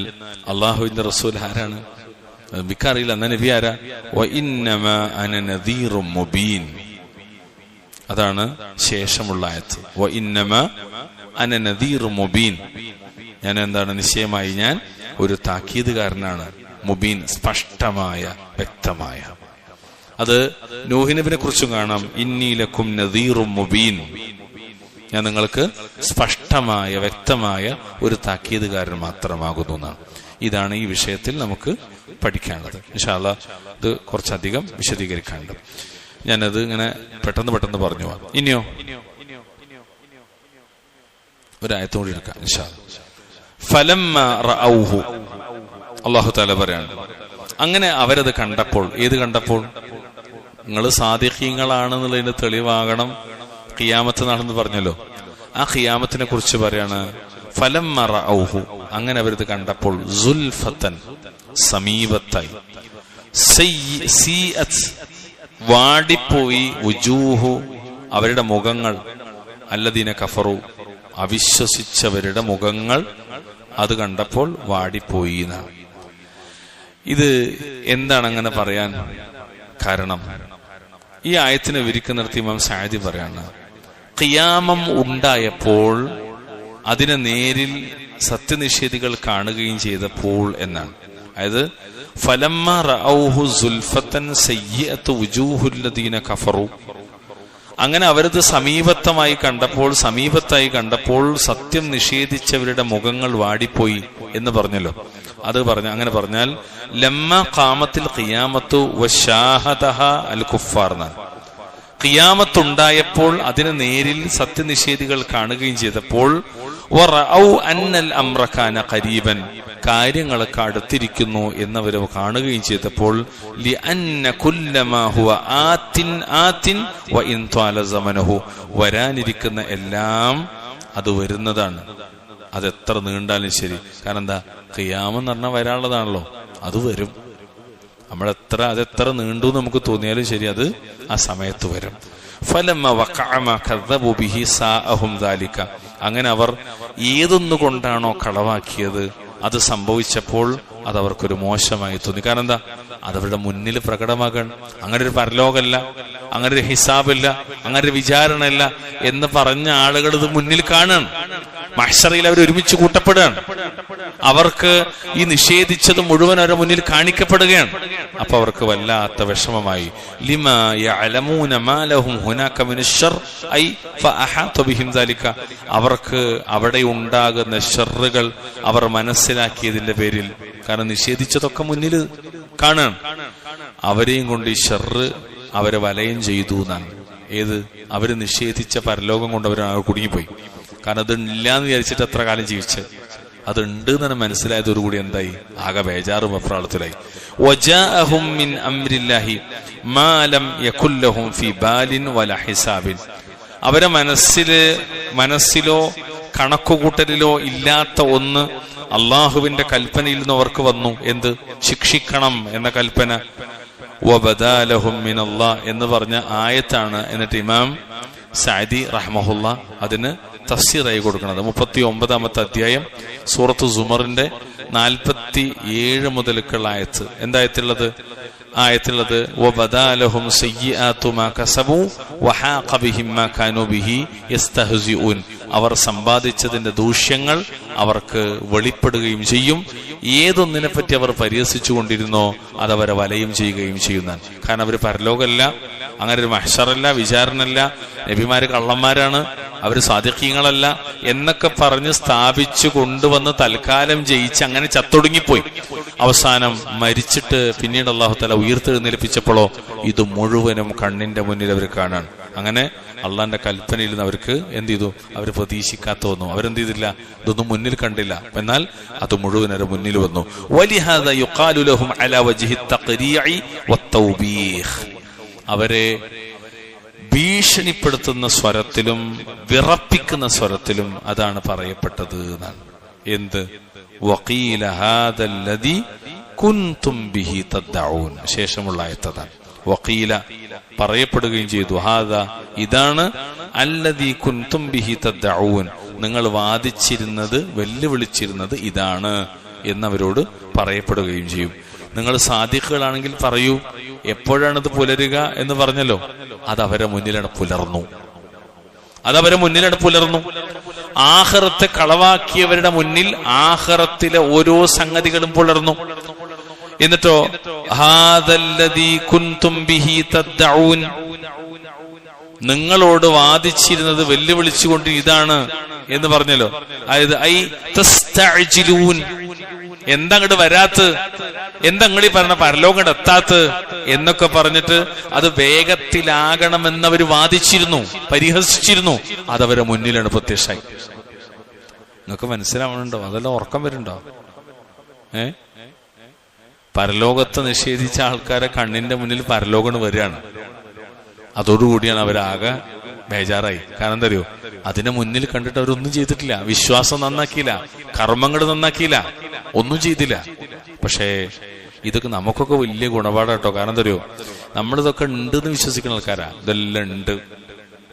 അള്ളാഹുവിന്റെ റസൂൽ ആരാണ്? നബിക്കറിയില്ല. എന്നാ നബി ആരാ? വഇന്നമാ അന നദീറും മുബീൻ. അതാണ് ശേഷമുള്ള ആയത്ത്. വഇന്നമാ അന നദീറും മുബീൻ. ഞാൻ എന്താണ്? നിശ്ചയമായി ഞാൻ ഒരു താക്കീതുകാരനാണ്. മുബീൻ, സ്പഷ്ടമായ, വ്യക്തമായ. അത് നൂഹ് നബിയെ കുറിച്ചും കാണാം, ഇന്നി ലക്കും നദീറും മുബീൻ. ഞാൻ നിങ്ങൾക്ക് സ്പഷ്ടമായ, വ്യക്തമായ ഒരു താക്കീതുകാരൻ മാത്രമാകുന്നു എന്നാണ്. ഇതാണ് ഈ വിഷയത്തിൽ നമുക്ക് പഠിക്കാനുള്ളത്. ഇൻഷാ അല്ലാഹ് ഇത് കുറച്ചധികം വിശദീകരിക്കാനുണ്ട്. ഞാനത് ഇങ്ങനെ പെട്ടെന്ന് പറഞ്ഞു പോവാം. ഇനിയോ ഒരായത്തും കൂടി എടുക്കാം ഇൻഷാ അല്ലാഹ്. ഫലമ്മ റഅൗഹു, അല്ലാഹു തആല പറയാണ്, അങ്ങനെ അവരത് കണ്ടപ്പോൾ. ഏത് കണ്ടപ്പോൾ? നിങ്ങൾ സാദിഖീങ്ങളാണെന്നുള്ളതിന്റെ തെളിവാകണം ഖിയാമത്ത് നാളെന്ന് പറഞ്ഞല്ലോ. ആ ഖിയാമത്തിനെ കുറിച്ച് പറയാണ്, ഫലമ്മ റഅൗഹു, അങ്ങനെ അവരത് കണ്ടപ്പോൾ, സുൽഫത്തൻ, സമീപത്തായി, സയ്യിഅത്, വാടിപ്പോയി വുജൂഹു അവരുടെ മുഖങ്ങൾ, അല്ലദീന കഫറു അവിശ്വസിച്ചവരുടെ മുഖങ്ങൾ അത് കണ്ടപ്പോൾ വാടിപ്പോയി എന്നാണ്. ഇത് എന്താണ് അങ്ങനെ പറയാൻ കാരണം? ഈ ആയത്തിനെ വിവരിക്കുന്നിടത്ത് ഇമാം സഅദി പറയാണ്, ഖിയാമം ഉണ്ടായപ്പോൾ അതിനെ നേരിൽ സത്യനിഷേധികൾ കാണുകയും ചെയ്തപ്പോൾ എന്നാണ്. അതായത് ഫലമ്മ റഔഹു സുൽഫത്തൻ സയ്യിഅത്തു വുജൂഹുല്ലദീന കഫറു, അങ്ങനെ അവരത് സമീപത്തായി കണ്ടപ്പോൾ സത്യം നിഷേധിച്ചവരുടെ മുഖങ്ങൾ വാടിപ്പോയി എന്ന് പറഞ്ഞല്ലോ. അത് അങ്ങനെ പറഞ്ഞാൽ ലമ്മ ഖാമത്തിൽ ഖിയാമത്തു വശാഹദഹ അൽ കുഫാർ എന്നാണ്. ഖിയാമത്തുണ്ടായപ്പോൾ അതിനെ നേരിൽ സത്യനിഷേധികൾ കാണുകയും ചെയ്തപ്പോൾ വറഔ അന്നൽ അംറ കാന ഖരീബൻ, കാര്യങ്ങളൊക്കെ അടുത്തിരിക്കുന്നു എന്നവർ കാണുകയും ചെയ്തപ്പോൾ ലിഅന്ന കുല്ലമാ ഹുവ ആത്തിൻ വഇൻ ത്വാല സമനഹു, വരാനിരിക്കുന്ന എല്ലാം അത് വരുന്നതാണ്, അതെത്ര നീണ്ടാലും ശരി. കാരണം എന്താ, ഖിയാമം എന്ന് പറഞ്ഞാൽ വരാനുള്ളതാണല്ലോ, അത് വരും. അതെത്ര നീണ്ടു നമുക്ക് തോന്നിയാലും ശരി, അത് ആ സമയത്ത് വരും. ഫലമ്മ വഖഅ മാ കദ്ദബു ബിഹി സാഅഹും ദാലിക, അങ്ങനെ അവർ ഏതൊന്നുകൊണ്ടാണോ കളവാക്കിയത് അത് സംഭവിച്ചപ്പോൾ അത് അവർക്കൊരു മോശമായി തോന്നി. കാരണം എന്താ, അതവരുടെ മുന്നിൽ പ്രകടമാകാൻ. അങ്ങനെ ഒരു പരലോകമല്ല, അങ്ങനെ ഒരു ഹിസാബില്ല, അങ്ങനെ ഒരു വിചാരണയില്ല എന്ന് പറഞ്ഞ ആളുകൾ ഇത് മുന്നിൽ കാണാൻ. മഹ്ശറിൽ അവർ ഒരുമിച്ച് കൂട്ടപ്പെടുകയാണ്. അവർക്ക് ഈ നിഷേധിച്ചത് മുഴുവൻ അവരുടെ മുന്നിൽ കാണിക്കപ്പെടുകയാണ്. അപ്പൊ അവർക്ക് വല്ലാത്ത വിഷമമായി. ലിമാ യഅലമൂന മാ ലഹും ഹുനാക മിനശ്ശർ ഐ ഫഅഹാത ബിഹിം ദാലിക, അവർക്ക് അവിടെ ഉണ്ടാകുന്ന ഷർറുകൾ അവർ മനസ്സിലാക്കിയതിന്റെ പേരിൽ. കാരണം നിഷേധിച്ചതൊക്കെ മുന്നിൽ കാണാൻ. അവരെയും കൊണ്ട് ഈ ഷർറ് അവരെ വലയം ചെയ്തു എന്നാണ്. ഏത്? അവര് നിഷേധിച്ച പരലോകം കൊണ്ട് അവർ കുടുങ്ങിപ്പോയി. കാരണം അത് ഇല്ലാന്ന് വിചാരിച്ചിട്ട് എത്ര കാലം ജീവിച്ച്, അതുണ്ട് എന്നാണ് മനസ്സിലായതോടുകൂടി എന്തായി, ആകെ ബേജാറും വെപ്രാളത്തിലായി. വജാഅഹും മിൻ അംരില്ലാഹി മാ ലം യകുൽ ലഹും ഫീ ബാലിൻ വലാ ഹിസാബിൻ, അവരെ മനസ്സിലോ കണക്കുകൂട്ടലിലോ ഇല്ലാത്ത ഒന്ന് അള്ളാഹുവിന്റെ കൽപ്പനയിൽ നിന്ന് അവർക്ക് വന്നു. എന്ത്? ശിക്ഷിക്കണം എന്ന കൽപ്പന. വബദാലഹും മിനല്ലാഹ് എന്ന് പറഞ്ഞ ആയത്താണ്. എന്നിട്ട് ഇമാം സഅദി റഹ്മഹുല്ല അതിന് തഫ്സീറായി കൊടുക്കുന്നത് 39-ാമത്തെ അധ്യായം സൂറത്ത് സുമറിന്റെ 47 മുതൽക്കുള്ള ആയത്ത്. എന്തായത്തുള്ളത്? ആയത്തുള്ളത് വബദാലഹും സയ്യിആതു മാ കസബു വഹാഖ ബിഹിം മാ കാനൂ ബിഹി യസ്തഹ്സിഊൻ, അവർ സമ്പാദിച്ചതിന്റെ ദൂഷ്യങ്ങൾ അവർക്ക് വെളിപ്പെടുകയും ചെയ്യും. ഏതൊന്നിനെ പറ്റി അവർ പരിഹസിച്ചുകൊണ്ടിരുന്നോ അതവരെ വലയം ചെയ്യുകയും ചെയ്യുന്നതാണ്. കാരണം അവർ പരലോകമല്ല, അങ്ങനെ ഒരു മഹ്ശറല്ല, വിചാരണല്ല, നബിമാര് കള്ളന്മാരാണ്, അവര് സാദിഖീങ്ങളല്ല എന്നൊക്കെ പറഞ്ഞ് സ്ഥാപിച്ചു കൊണ്ടുവന്ന് തൽക്കാലം ജയിച്ച് അങ്ങനെ ചത്തൊടുങ്ങിപ്പോയി. അവസാനം മരിച്ചിട്ട് പിന്നീട് അള്ളാഹു തആല ഉയർത്തെഴുന്നേൽപ്പിച്ചപ്പോഴോ ഇത് മുഴുവനും കണ്ണിന്റെ മുന്നിൽ അവർ കാണാൻ. അങ്ങനെ അള്ളാന്റെ കൽപ്പനയിൽ നിന്ന് അവർക്ക് എന്ത് ചെയ്തു? അവർ പ്രതീക്ഷിക്കാത്ത വന്നു. അവരെന്ത് ചെയ്തില്ല? ഇതൊന്നും മുന്നിൽ കണ്ടില്ല. എന്നാൽ അത് മുഴുവൻ അവരുടെ മുന്നിൽ വന്നു. വലിഹാദ യുഖാലു ലഹും അലാ വജ്ഹി തഖ്രീഇ വത്തൗബീഖ്, അവരെ ഭീഷണിപ്പെടുത്തുന്ന സ്വരത്തിലും വിറപ്പിക്കുന്ന സ്വരത്തിലും അതാണ് പറയപ്പെട്ടത് എന്നാണ്. എന്ത്? വഖീല ഹാദല്ലദീ കുൻതും ബിഹി തദ്ദഊൻ, ശേഷമുള്ള ആയത്താണ്. വഖീല പറയപ്പെടുകയും ചെയ്തു, ഹാദാ ഇതാണ്, അല്ലദീ കുൻതും ബിഹി തദ്ദഊൻ നിങ്ങൾ വാദിച്ചിരുന്നത്, വെല്ലുവിളിച്ചിരുന്നത് ഇതാണ് എന്നവരോട് പറയപ്പെടുകയും ചെയ്യും. നിങ്ങൾ സാദിഖുകളാണെങ്കിൽ പറയൂ, എപ്പോഴാണിത് പുലരുക എന്ന് പറഞ്ഞല്ലോ, അതവരെ മുന്നിലാണ് പുലർന്നു. ആഖിറത്തെ കളവാക്കിയവരുടെ മുന്നിൽ ആഖിറത്തിലെ ഓരോ സംഗതികളും പുലർന്നു. എന്നിട്ടോ ഹാദല്ലദീ കുൻതും ബിഹി തദ്ദഊൻ, നിങ്ങളോട് വാദിച്ചിരുന്നത് വെല്ലുവിളിച്ചുകൊണ്ട് ഇതാണ് എന്ന് പറഞ്ഞല്ലോ. അതായത് ഐ തസ്തഅജിലൂൻ, എന്തങ്ങോട്ട് വരാത്ത്, എന്തങ്ങളീ പറഞ്ഞ പരലോകം എത്താത്ത് എന്നൊക്കെ പറഞ്ഞിട്ട് അത് വേഗത്തിലാകണമെന്നവർ വാദിച്ചിരുന്നു, പരിഹസിച്ചിരുന്നു. അതവരെ മുന്നിലാണ് പ്രത്യക്ഷമായി. നിങ്ങൾക്ക് മനസ്സിലാവണുണ്ടോ? അതെല്ലാം ഉറക്കം വരുന്നുണ്ടോ? പരലോകത്തെ നിഷേധിച്ച ആൾക്കാരെ കണ്ണിന്റെ മുന്നിൽ പരലോകം വരികയാണ്. അതോടുകൂടിയാണ് അവരാകെ ബേജാറായി. കാരണം എന്താ അറിയോ? അതിനെ മുന്നിൽ കണ്ടിട്ട് അവരൊന്നും ചെയ്തിട്ടില്ല. വിശ്വാസം നന്നാക്കിയില്ല, കർമ്മങ്ങൾ നന്നാക്കിയില്ല, ഒന്നും ചെയ്തില്ല. പക്ഷേ ഇതൊക്കെ നമുക്കൊക്കെ വലിയ ഗുണപാടാട്ടോ. കാരണം എന്താ അറിയോ? നമ്മളിതൊക്കെ ഉണ്ട് എന്ന് വിശ്വസിക്കുന്ന ആൾക്കാരാ. ഇതെല്ലാം ഉണ്ട്,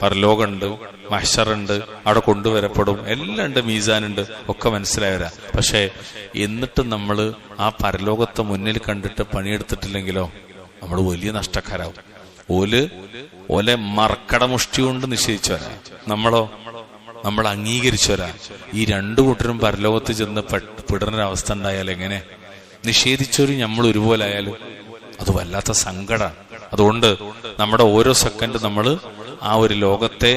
പരലോകമുണ്ട്, മഹ്ശറുണ്ട്, അവിടെ കൊണ്ടുവരപ്പെടും, എല്ലാം ഉണ്ട്, മീസാനുണ്ട്, ഒക്കെ മനസ്സിലായവരാ. പക്ഷെ എന്നിട്ടും നമ്മൾ ആ പരലോകത്തെ മുന്നിൽ കണ്ടിട്ട് പണിയെടുത്തിട്ടില്ലെങ്കിലോ നമ്മൾ വലിയ നഷ്ടക്കാരാവും. ഓലെ മർക്കടമുഷ്ടി കൊണ്ട് നിശ്ചയിച്ചവരാ. നമ്മളോ നമ്മൾ അംഗീകരിച്ചവരാ. ഈ രണ്ടു കൂട്ടരും പരലോകത്ത് ചെന്ന് പെടുന്നൊരവസ്ഥ ഉണ്ടായാൽ എങ്ങനെ? നിഷേധിച്ചവരും നമ്മൾ ഒരുപോലെ ആയാലും അത് വല്ലാത്ത സങ്കടമാണ്. അതുകൊണ്ട് നമ്മുടെ ഓരോ സെക്കൻഡ് നമ്മൾ ആ ഒരു ലോകത്തെ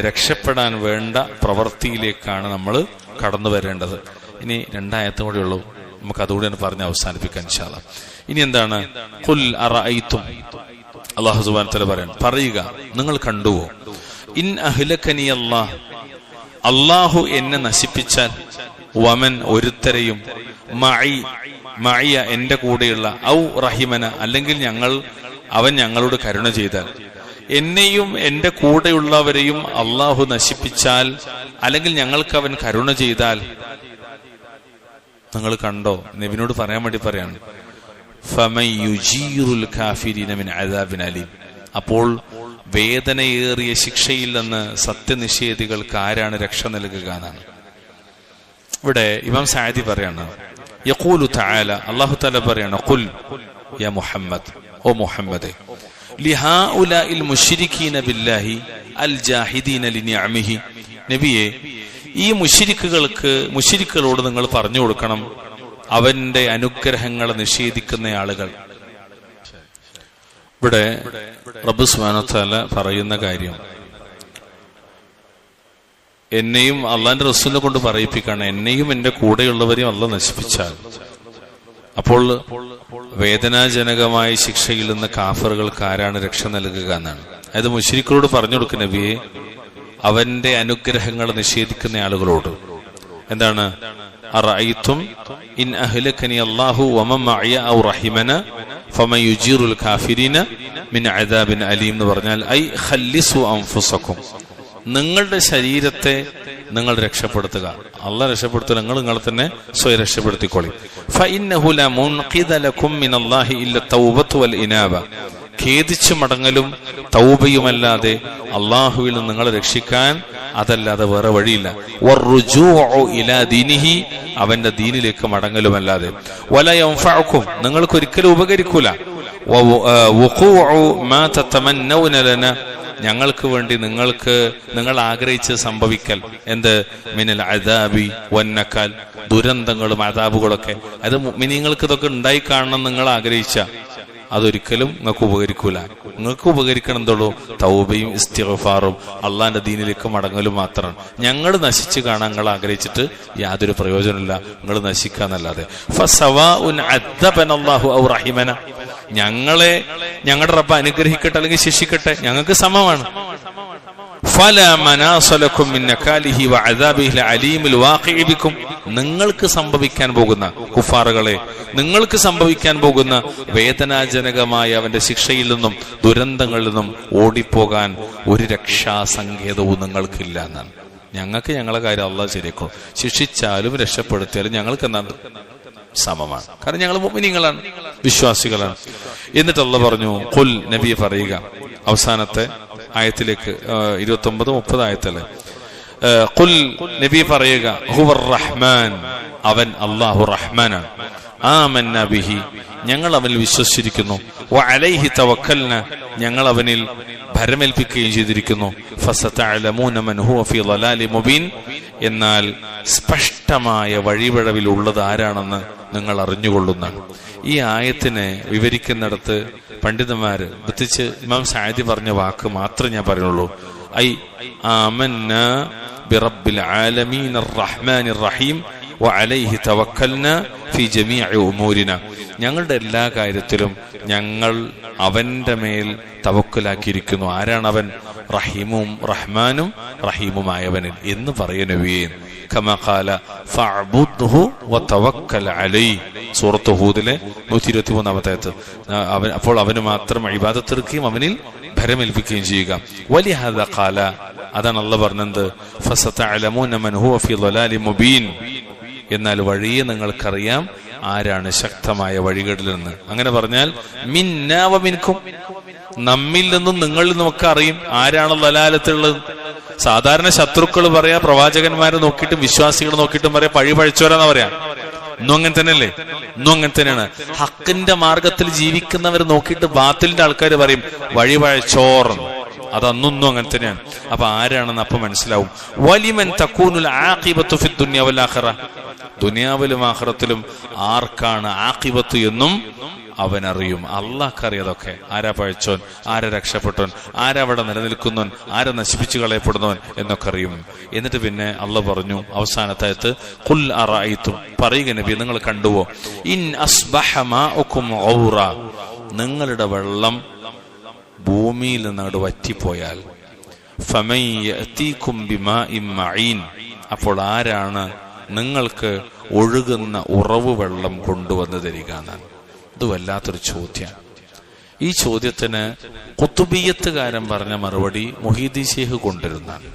രക്ഷപ്പെടാൻ വേണ്ട പ്രവൃത്തിയിലേക്കാണ് നമ്മൾ കടന്നു വരേണ്ടത്. ഇനി 2 ആയത്തും കൂടെ ഉള്ളൂ, നമുക്ക് അതുകൂടെ പറഞ്ഞ് അവസാനിപ്പിക്കാൻ ഇൻഷാ അല്ലാഹ്. ഇനി എന്താണ്? ഖുൽ അറഅയ്തും, അല്ലാഹു സുബ്ഹാനഹു വ തആല പറയാണ്, പറയുക, നിങ്ങൾ കണ്ടുവോ, ഇൻ അഹ്ലകനി അല്ലാഹ്, അല്ലാഹു എന്നെ നശിപ്പിച്ചാൽ, വമൻ ഒരുത്തരെയും, മഅയ എന്റെ കൂടെയുള്ള, ഔ റഹിമന അല്ലെങ്കിൽ അവൻ ഞങ്ങളോട് കരുണ ചെയ്താൽ, എന്നെയും എന്റെ കൂടെയുള്ളവരെയും അള്ളാഹു നശിപ്പിച്ചാൽ, അല്ലെങ്കിൽ ഞങ്ങൾക്ക് അവൻ കരുണ ചെയ്താൽ, നിങ്ങൾ കണ്ടോ? നബിനോട് പറയാൻ വേണ്ടി പറയാണ്, ഫമൻ യുജീറുൽ കാഫിരീന മിൻ അദാബിൻ അലീം, അപ്പോൾ വേദനയേറിയ ശിക്ഷയിൽ നിന്ന് സത്യനിഷേധികൾക്ക് ആരാണ് രക്ഷ നൽകുക എന്നാണ്. ഇവിടെ ഇമാം സഅദി പറയാണ്, യഖൂലു തആല, അല്ലാഹു തആല പറയാണ്, ഖുൽ യാ മുഹമ്മദ്, ഓ മുഹമ്മദേ, ലിഹാഉലാഇൽ മുശ്രികീന ബില്ലാഹി അൽ ജാഹിദീന ലിനിഅമിഹി, നബിയെ ഈ മുശ്രിക്കുകളോട് നിങ്ങൾ പറഞ്ഞു കൊടുക്കണം, അവന്റെ അനുഗ്രഹങ്ങളെ നിഷേധിക്കുന്ന ആളുകൾ. ഇവിടെ റബ്ബ് സുബ്ഹാനഹു വ തആല പറയുന്ന കാര്യം എന്നെയും അള്ളാന്റെ റസൂലിനെ കൊണ്ട് പറയിപ്പിക്കാണ്, എന്നെയും എന്റെ കൂടെയുള്ളവരെയും അള്ളാഹ് നശിപ്പിച്ചാൽ, അപ്പോൾ വേദനാജനകമായ ശിക്ഷയിൽ നിന്ന് കാഫറുകൾക്ക് ആരാണ് രക്ഷ നൽകുക എന്നാണ്. അതായത് മുശ്രിക്കുകളോട് പറഞ്ഞു കൊടുക്കുന്ന നബിയെ അവന്റെ അനുഗ്രഹങ്ങൾ നിഷേധിക്കുന്ന ആളുകളോട് എന്താണ്? അറഅയ്തും ഇൻ അഹ്ലകനി അല്ലാഹു വമൻ മഅയ ഔ റഹിമന ഫമൻ യുജീറുൽ കാഫിരീന മിൻ അദാബിൻ അലീം എന്ന് പറഞ്ഞാൽ, ഐ ഖല്ലിസു അൻഫുസകും, നിങ്ങളുടെ ശരീരത്തെ നിങ്ങൾ രക്ഷപ്പെടുത്തുക. അള്ളാഹ് രക്ഷപ്പെടുത്തുക, നിങ്ങൾ തന്നെ സ്വയം രക്ഷപ്പെടുത്തിക്കോളി. ഫഇന്നഹു ലാ മുൻഖിദ ലക്കും മിനല്ലാഹി ഇല്ല തൗബത്തു വൽ ഇനാബ, ഖേദിച്ചു മടങ്ങലും തൗബയുമല്ലാതെ അള്ളാഹുവിൽ നിന്ന് നിങ്ങളെ രക്ഷിക്കാൻ അതല്ലാതെ വേറെ വഴിയില്ല. വറുജൂഉ ഇലാ ദീനിഹി, അവന്റെ ദീനിലേക്ക് മടങ്ങലുമല്ലാതെ. വല യൻഫഉകും, നിങ്ങൾക്ക് ഒരിക്കലും ഉപകരിക്കൂല. വഖൂഉ മാ തതമന്നൗന ലന, ഞങ്ങൾക്ക് വേണ്ടി നിങ്ങൾ ആഗ്രഹിച്ച് സംഭവിക്കൽ, എന്ത്? മിനൽ അദാബി വന്നക്കാൽ, ദുരന്തങ്ങളും അദാബുകളൊക്കെ. അത് മുഅ്മിനീങ്ങൾക്ക് ഇതൊക്കെ ഉണ്ടായി കാണണം നിങ്ങൾ ആഗ്രഹിച്ച, അതൊരിക്കലും നിങ്ങൾക്ക് ഉപകരിക്കൂല. നിങ്ങൾക്ക് ഉപകരിക്കണം എന്തോളൂ? തൗബയും ഇസ്തിഗ്ഫാറും അള്ളാന്റെ ദീനിലേക്ക് മടങ്ങലും മാത്രമാണ്. ഞങ്ങൾ നശിച്ചു കാണാൻ നിങ്ങൾ ആഗ്രഹിച്ചിട്ട് യാതൊരു പ്രയോജനമില്ല, നിങ്ങൾ നശിക്കാന്നല്ലാതെ. ഫസവാഉൻ അദ്ദബനല്ലാഹു ഔ റഹിമന, ഞങ്ങളുടെ റബ്ബ് അനുഗ്രഹിക്കട്ടെ അല്ലെങ്കിൽ ശിക്ഷിക്കട്ടെ, ഞങ്ങൾക്ക് സമമാണ്. ഫലാ മനാസലക്കും മിൻ നകാലിഹി വഅദാബിഹിൽ അലീമിൽ വാഖിഇ ബിക്കും, നിങ്ങൾക്ക് സംഭവിക്കാൻ പോകുന്ന കുഫാറുകളെ, നിങ്ങൾക്ക് സംഭവിക്കാൻ പോകുന്ന വേദനാജനകമായ അവന്റെ ശിക്ഷയിൽ നിന്നും ദുരന്തങ്ങളിൽ നിന്നും ഓടിപ്പോകാൻ ഒരു രക്ഷാസങ്കേതവും നിങ്ങൾക്കില്ല എന്നാണ്. ഞങ്ങൾക്ക് ഞങ്ങളെ കാര്യം അള്ളാഹ് ശരിയാക്കും, ശിക്ഷിച്ചാലും രക്ഷപ്പെടുത്തിയാലും ഞങ്ങൾക്ക് എന്താണ്? സമമാണ്. കാരണം ഞങ്ങൾ മുഅ്മിനീങ്ങളാണ്, വിശ്വാസികളാണ്. എന്നിട്ട് അള്ളാഹ് പറഞ്ഞു, ഖുൽ, നബിയെ പറയുക, അവസാനത്തെ ആയത്തിലേക്ക് 29-30 ആയത്തല്ലേ. ഖുൽ, നബി പറയുക, ഹുവർ റഹ്മാൻ, അവൻ അല്ലാഹു റഹ്മാനാണ്. ആമന്ന ബിഹി, ഞങ്ങൾ അവനിൽ വിശ്വസിച്ചിരിക്കുന്നു. വഅലൈഹി തവക്കൽന, ഞങ്ങൾ അവനിൽ ഭരമേൽപ്പിക്കുകയും ചെയ്തിരിക്കുന്നു. ഫസതഅലമൂന മൻ ഹുവ ഫീ ളലാലി മുബീൻ, എന്നാൽ സ്പഷ്ടമായ വഴിപിഴവിലുള്ളത് ആരാണെന്ന് നിങ്ങൾ അറിഞ്ഞുകൊള്ളുന്നതാണ്. ഈ ആയത്തിനെ വിവരിക്കുന്നിടത്ത് പണ്ഡിതന്മാര്, പ്രത്യേകിച്ച് ഇമാം സഅദി പറഞ്ഞ വാക്ക് മാത്രമേ ഞാൻ പറയുള്ളൂ. ഐ ആമന്ന ബിറബ്ബിൽ ആലമീൻ അർറഹ്മാനിർ റഹീം വഅലൈഹി തവക്കൽന ഫീ ജമീഇ ഉമൂരിന, ഞങ്ങളുടെ എല്ലാ കാര്യത്തിലും ഞങ്ങൾ അവന്റെ മേൽ തവക്കുലാക്കിയിരിക്കുന്നു. ആരാണ് അവൻ? റഹ്മാനും റഹീമുമായവനിൽ എന്ന് പറയുന്നവയെ. കമാ ഖാല ഫഅബ്ദുഹു വതവക്കൽ അലൈഹി, സൂറത്ത് ഹൂദിലെ 123-ാമത്തെ ആയത്ത്. അപ്പോൾ അവന് മാത്രം ഇബാദത്ത് എടുക്കുകയും അവനിൽ ഭരമേൽപ്പിക്കുകയും ചെയ്യുക. വലിഹാദാ ഖാല, അതാണ് അല്ലാഹ് പറഞ്ഞത്, ഫസതഅലമൂന മൻ ഹുവ ഫീ ളലാലി മുബീൻ, എന്നാൽ വഴിയെ നിങ്ങൾക്കറിയാം ആരാണ് ശക്തമായ വഴികളിൽ നിന്ന്. അങ്ങനെ പറഞ്ഞാൽ മിന്നാ വ മിൻകും, നമ്മിൽ നിന്നും നിങ്ങളിൽ നിന്നൊക്കെ അറിയും ആരാണ് ലലാലത്തുള്ളത്. സാധാരണ ശത്രുക്കൾ പറയാ, പ്രവാചകന്മാരെ നോക്കിയിട്ടും വിശ്വാസികൾ നോക്കിയിട്ടും പറയാ പഴി പഴിച്ചോരാന്നാ പറയാ. ഇന്നും അങ്ങനെ തന്നെയല്ലേ? ഇന്നും അങ്ങനെ തന്നെയാണ്. ഹക്കിന്റെ മാർഗത്തിൽ ജീവിക്കുന്നവർ നോക്കിയിട്ട് ബാത്തിലിന്റെ ആൾക്കാർ പറയും വഴി പഴച്ചോർന്ന്. അതന്നും അങ്ങനെ തന്നെയാണ്. അപ്പൊ ആരാണെന്ന് അപ്പൊ മനസ്സിലാവും. വലിമൻ തകൂനുൽ ആഖിബത്തു ഫി ദുനിയ വൽ ആഖിറ, ദുനിയാവിലും ആഖിറത്തിലും ആർക്കാണ് ആഖിബത്ത് എന്നും അവനറിയും. അള്ളാഹ്ക്കറിയാതൊക്കെ. ആരാ പഴച്ചോൻ, ആരാ രക്ഷപ്പെട്ടവൻ, ആരാ അവിടെ നിലനിൽക്കുന്നവൻ, ആരാ നശിപ്പിച്ചു കളയപ്പെടുന്നവൻ എന്നൊക്കെ അറിയും. എന്നിട്ട് പിന്നെ അള്ളാഹ് പറഞ്ഞു അവസാനത്തായത്ത്, ഖുൽ അറഅയ്തും, പറയുക നബി നിങ്ങൾ കണ്ടുവോ, ഇൻ അസ്ബഹ മാഉകും ഗൗറ, നിങ്ങളുടെ വെള്ളം ഭൂമിയിൽ നിന്നങ്ങോട്ട് വറ്റിപ്പോയാൽ, ഫമൻ യഅതീകും ബിമാഇൻ മഈൻ, അപ്പോൾ ആരാണ് നിങ്ങൾക്ക് ഒഴുകുന്ന ഉറവ് വെള്ളം കൊണ്ടുവന്ന് തരിക എന്നാണ്. ഇത് വല്ലാത്തൊരു ചോദ്യമാണ്. ഈ ചോദ്യത്തിന് ഖുതുബിയ്യത്തുകാരൻ പറഞ്ഞ മറുപടി മുഹീദ്ദീൻ ശൈഖ് കൊണ്ടിരുന്നാണ്.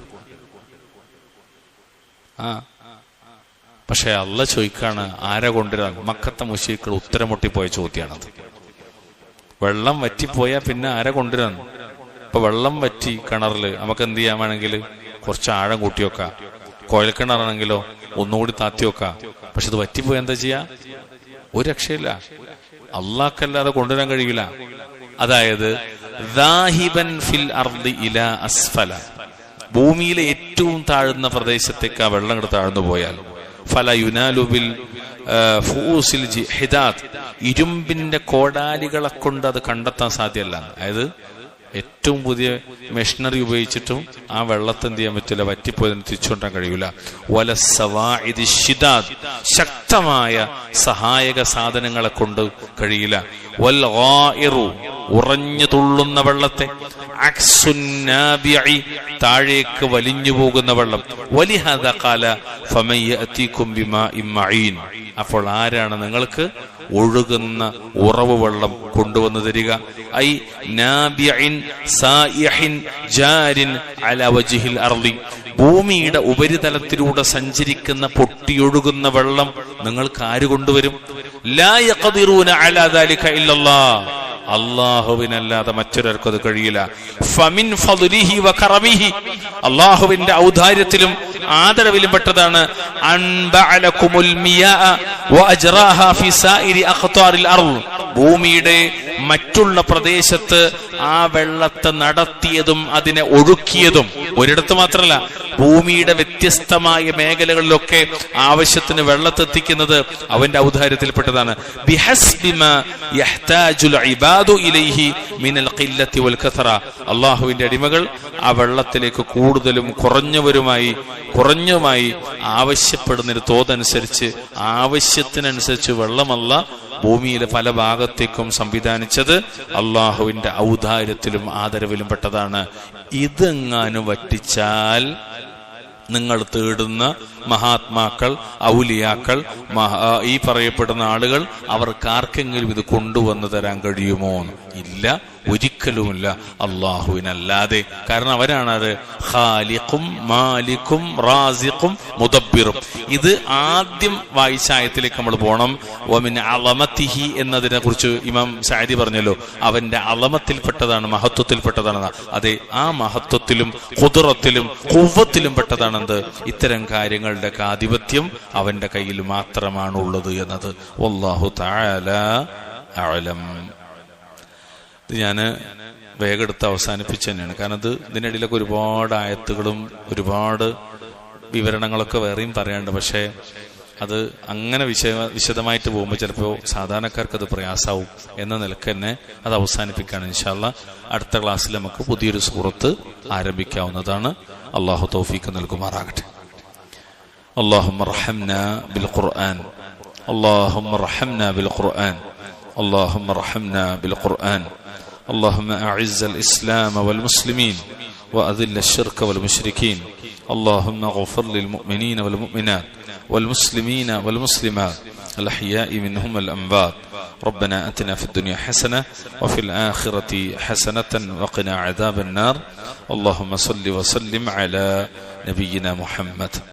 പക്ഷെ അള്ളാഹ് ചോദിക്കാണ് ആരാ കൊണ്ടുവരാൻ? മക്കത്തെ മുശ്രിക്കുകൾ ഉത്തരം മുട്ടിപ്പോയ ചോദ്യമാണത്. വെള്ളം വറ്റിപ്പോയാൽ പിന്നെ ആരാ കൊണ്ടുവരാൻ? ഇപ്പൊ വെള്ളം വറ്റി കിണറില് നമുക്ക് എന്ത് ചെയ്യാൻ വേണമെങ്കിൽ കുറച്ച് ആഴം കൂട്ടി വെക്കാം. കോയൽക്കിണറാണെങ്കിലോ ഒന്നുകൂടി താത്തി വെക്കാം. പക്ഷെ ഇത് വറ്റിപ്പോയാൽ എന്താ ചെയ്യാ? ഒരു രക്ഷയില്ല. അള്ളാഹ്ക്കല്ലാതെ കൊണ്ടുവരാൻ കഴിയില്ല. അതായത് ദാഹിബൻ ഫിൽ അർദി ഇലാ അസ്ഫല, ഭൂമിയിലെ ഏറ്റവും താഴ്ന്ന പ്രദേശത്തേക്ക് ആ വെള്ളം എടുത്ത് താഴ്ന്നു പോയാൽ, ഫല യുനാലു ബിൽ ഫൂസിൽ ഹിദാത്ത്, ഇരുമ്പിന്റെ കോടാലികളെ കൊണ്ട് അത് കണ്ടെത്താൻ സാധ്യമല്ല. അതായത് ഏറ്റവും പുതിയ മെഷീനറി ഉപയോഗിച്ചിട്ടും ആ വെള്ളത്തെ എന്ത് ചെയ്യാൻ പറ്റില്ല, വറ്റിപ്പോയതിന് തിരിച്ചുകൊണ്ടാൻ കഴിയൂല. വലസ്സവാഇദി ശിദാദ്, ശക്തമായ സഹായക സാധനങ്ങളെ കൊണ്ട് കഴിയില്ല. വൽ ഗായിറു, ഉറഞ്ഞു തുള്ളുന്ന വെള്ളത്തെ, അക്സുന്നാബിഇ, താഴേക്ക് വലിഞ്ഞു പോകുന്ന വെള്ളം. വലിഹദ ഖാല ഫമൻ യഅതീകും ബിമാഇൻ മഈൻ, അപ്പോൾ ആരാണ് നിങ്ങൾക്ക് ഒഴുകുന്ന ഉറവ് വെള്ളം കൊണ്ടുവന്നു തരിക? ഐ നാബിഇൻ സായിഹിൻ ജാരിൻ അലാ വജ്ഹിൽ അർളി, ഭൂമിയുടെ ഉപരിതലത്തിലൂടെ സഞ്ചരിക്കുന്ന പൊട്ടിയൊഴുകുന്ന വെള്ളം നിങ്ങൾക്ക് ആര് കൊണ്ടുവരും? ലാ യഖദിറൂന അലാ ദാലിക ഇല്ലല്ലാഹ്, അല്ലാഹുവിനല്ലാതെ മറ്റൊരാൾക്കും അത് കഴിയില്ല. ഫമിൻ ഫദ്ലിഹി വകറമിഹി, അല്ലാഹുവിന്റെ ഔദാര്യത്തിലും ആദരവിലും പെട്ടതാണ് അൻബഅലകുമുൽ മിയാ വഅജ്റാഹാ ഫി സായിരി അഖ്താരിൽ അർള്, ഭൂമിയുടെ മറ്റുള്ള പ്രദേശത്ത് ആ വെള്ളത്തെ നടത്തിയതും അതിനെ ഒഴുക്കിയതും. ഒരിടത്ത് മാത്രമല്ല, ഭൂമിയുടെ വ്യത്യസ്തമായ മേഖലകളിലൊക്കെ ആവശ്യത്തിന് വെള്ളത്തെത്തിക്കുന്നത് അവന്റെ ഔദാര്യത്തിൽപ്പെട്ടതാണ്. ബിഹസ്ബിമാ യഹ്താജുൽ ഇബാദു ഇലൈഹി മിനൽ ഖില്ലത്തി വൽ കഥറ, അല്ലാഹുവിന്റെ അടിമകൾ ആ വെള്ളത്തിലേക്ക് കൂടുതലും കുറഞ്ഞുമായി ആവശ്യപ്പെടുന്നൊരു തോതനുസരിച്ച്, ആവശ്യത്തിനനുസരിച്ച് വെള്ളമല്ല ഭൂമിയിലെ പല ഭാഗത്തേക്കും സംവിധാനിച്ചത് അള്ളാഹുവിന്റെ ഔദാര്യത്തിലും ആദരവിലും പെട്ടതാണ്. ഇതെങ്ങാനും വറ്റിച്ചാൽ നിങ്ങൾ തേടുന്ന മഹാത്മാക്കൾ, ഔലിയാക്കൾ, ഈ പറയപ്പെടുന്ന ആളുകൾ, അവർക്കാർക്കെങ്കിലും ഇത് കൊണ്ടുവന്നു തരാൻ കഴിയുമോ? ഇല്ല, ഒരിക്കലുമില്ല, അള്ളാഹുവിനല്ലാതെ. കാരണം അവരാണത് ഖാലിഖും മാലിക്കും റാസിഖും മുദബ്ബിറും. ഇത് ആദ്യം വായിച്ച ആയത്തിലേക്ക് നമ്മൾ പോകണം. വമിൻ അളമതിഹി എന്നതിനെ കുറിച്ച് ഇമാം സഅദി പറഞ്ഞല്ലോ, അവന്റെ അളമത്തിൽപ്പെട്ടതാണ്, മഹത്വത്തിൽപ്പെട്ടതാണ്. അതെ, ആ മഹത്വത്തിലും ഖുദ്റത്തിലും ഖുവ്വത്തിലും പെട്ടതാണെന്ത്? ഇത്തരം കാര്യങ്ങളുടെ ആധിപത്യം അവന്റെ കയ്യിൽ മാത്രമാണുള്ളത് എന്നത്. വല്ലാഹു തആല അഅലം. ഇത് ഞാൻ വേഗം എടുത്ത് അവസാനിപ്പിച്ചു തന്നെയാണ്. കാരണം ഇതിനിടയിലൊക്കെ ഒരുപാട് ആയത്തുകളും ഒരുപാട് വിവരണങ്ങളൊക്കെ വേറെയും പറയാനുണ്ട്. പക്ഷേ അത് അങ്ങനെ വിശദമായിട്ട് പോകുമ്പോൾ ചിലപ്പോൾ സാധാരണക്കാർക്ക് അത് പ്രയാസാവും എന്ന നിലക്ക് തന്നെ അത് അവസാനിപ്പിക്കുകയാണ്. ഇൻഷാ അല്ലാഹ് അടുത്ത ക്ലാസ്സിൽ നമുക്ക് പുതിയൊരു സൂറത്ത് ആരംഭിക്കാവുന്നതാണ്. അള്ളാഹു തൗഫീഖ് നൽകുമാറാകട്ടെ. اللهم ارحمنا بالقرآن، اللهم ارحمنا بالقرآن، اللهم ارحمنا بالقرآن. اللهم أعز الإسلام والمسلمين وأذل الشرك والمشركين. اللهم اغفر للمؤمنين والمؤمنات والمسلمين والمسلمات الأحياء منهم والأموات. ربنا أتنا في الدنيا حسنة وفي الآخرة حسنة وقنا عذاب النار. اللهم صل وسلم على نبينا محمد.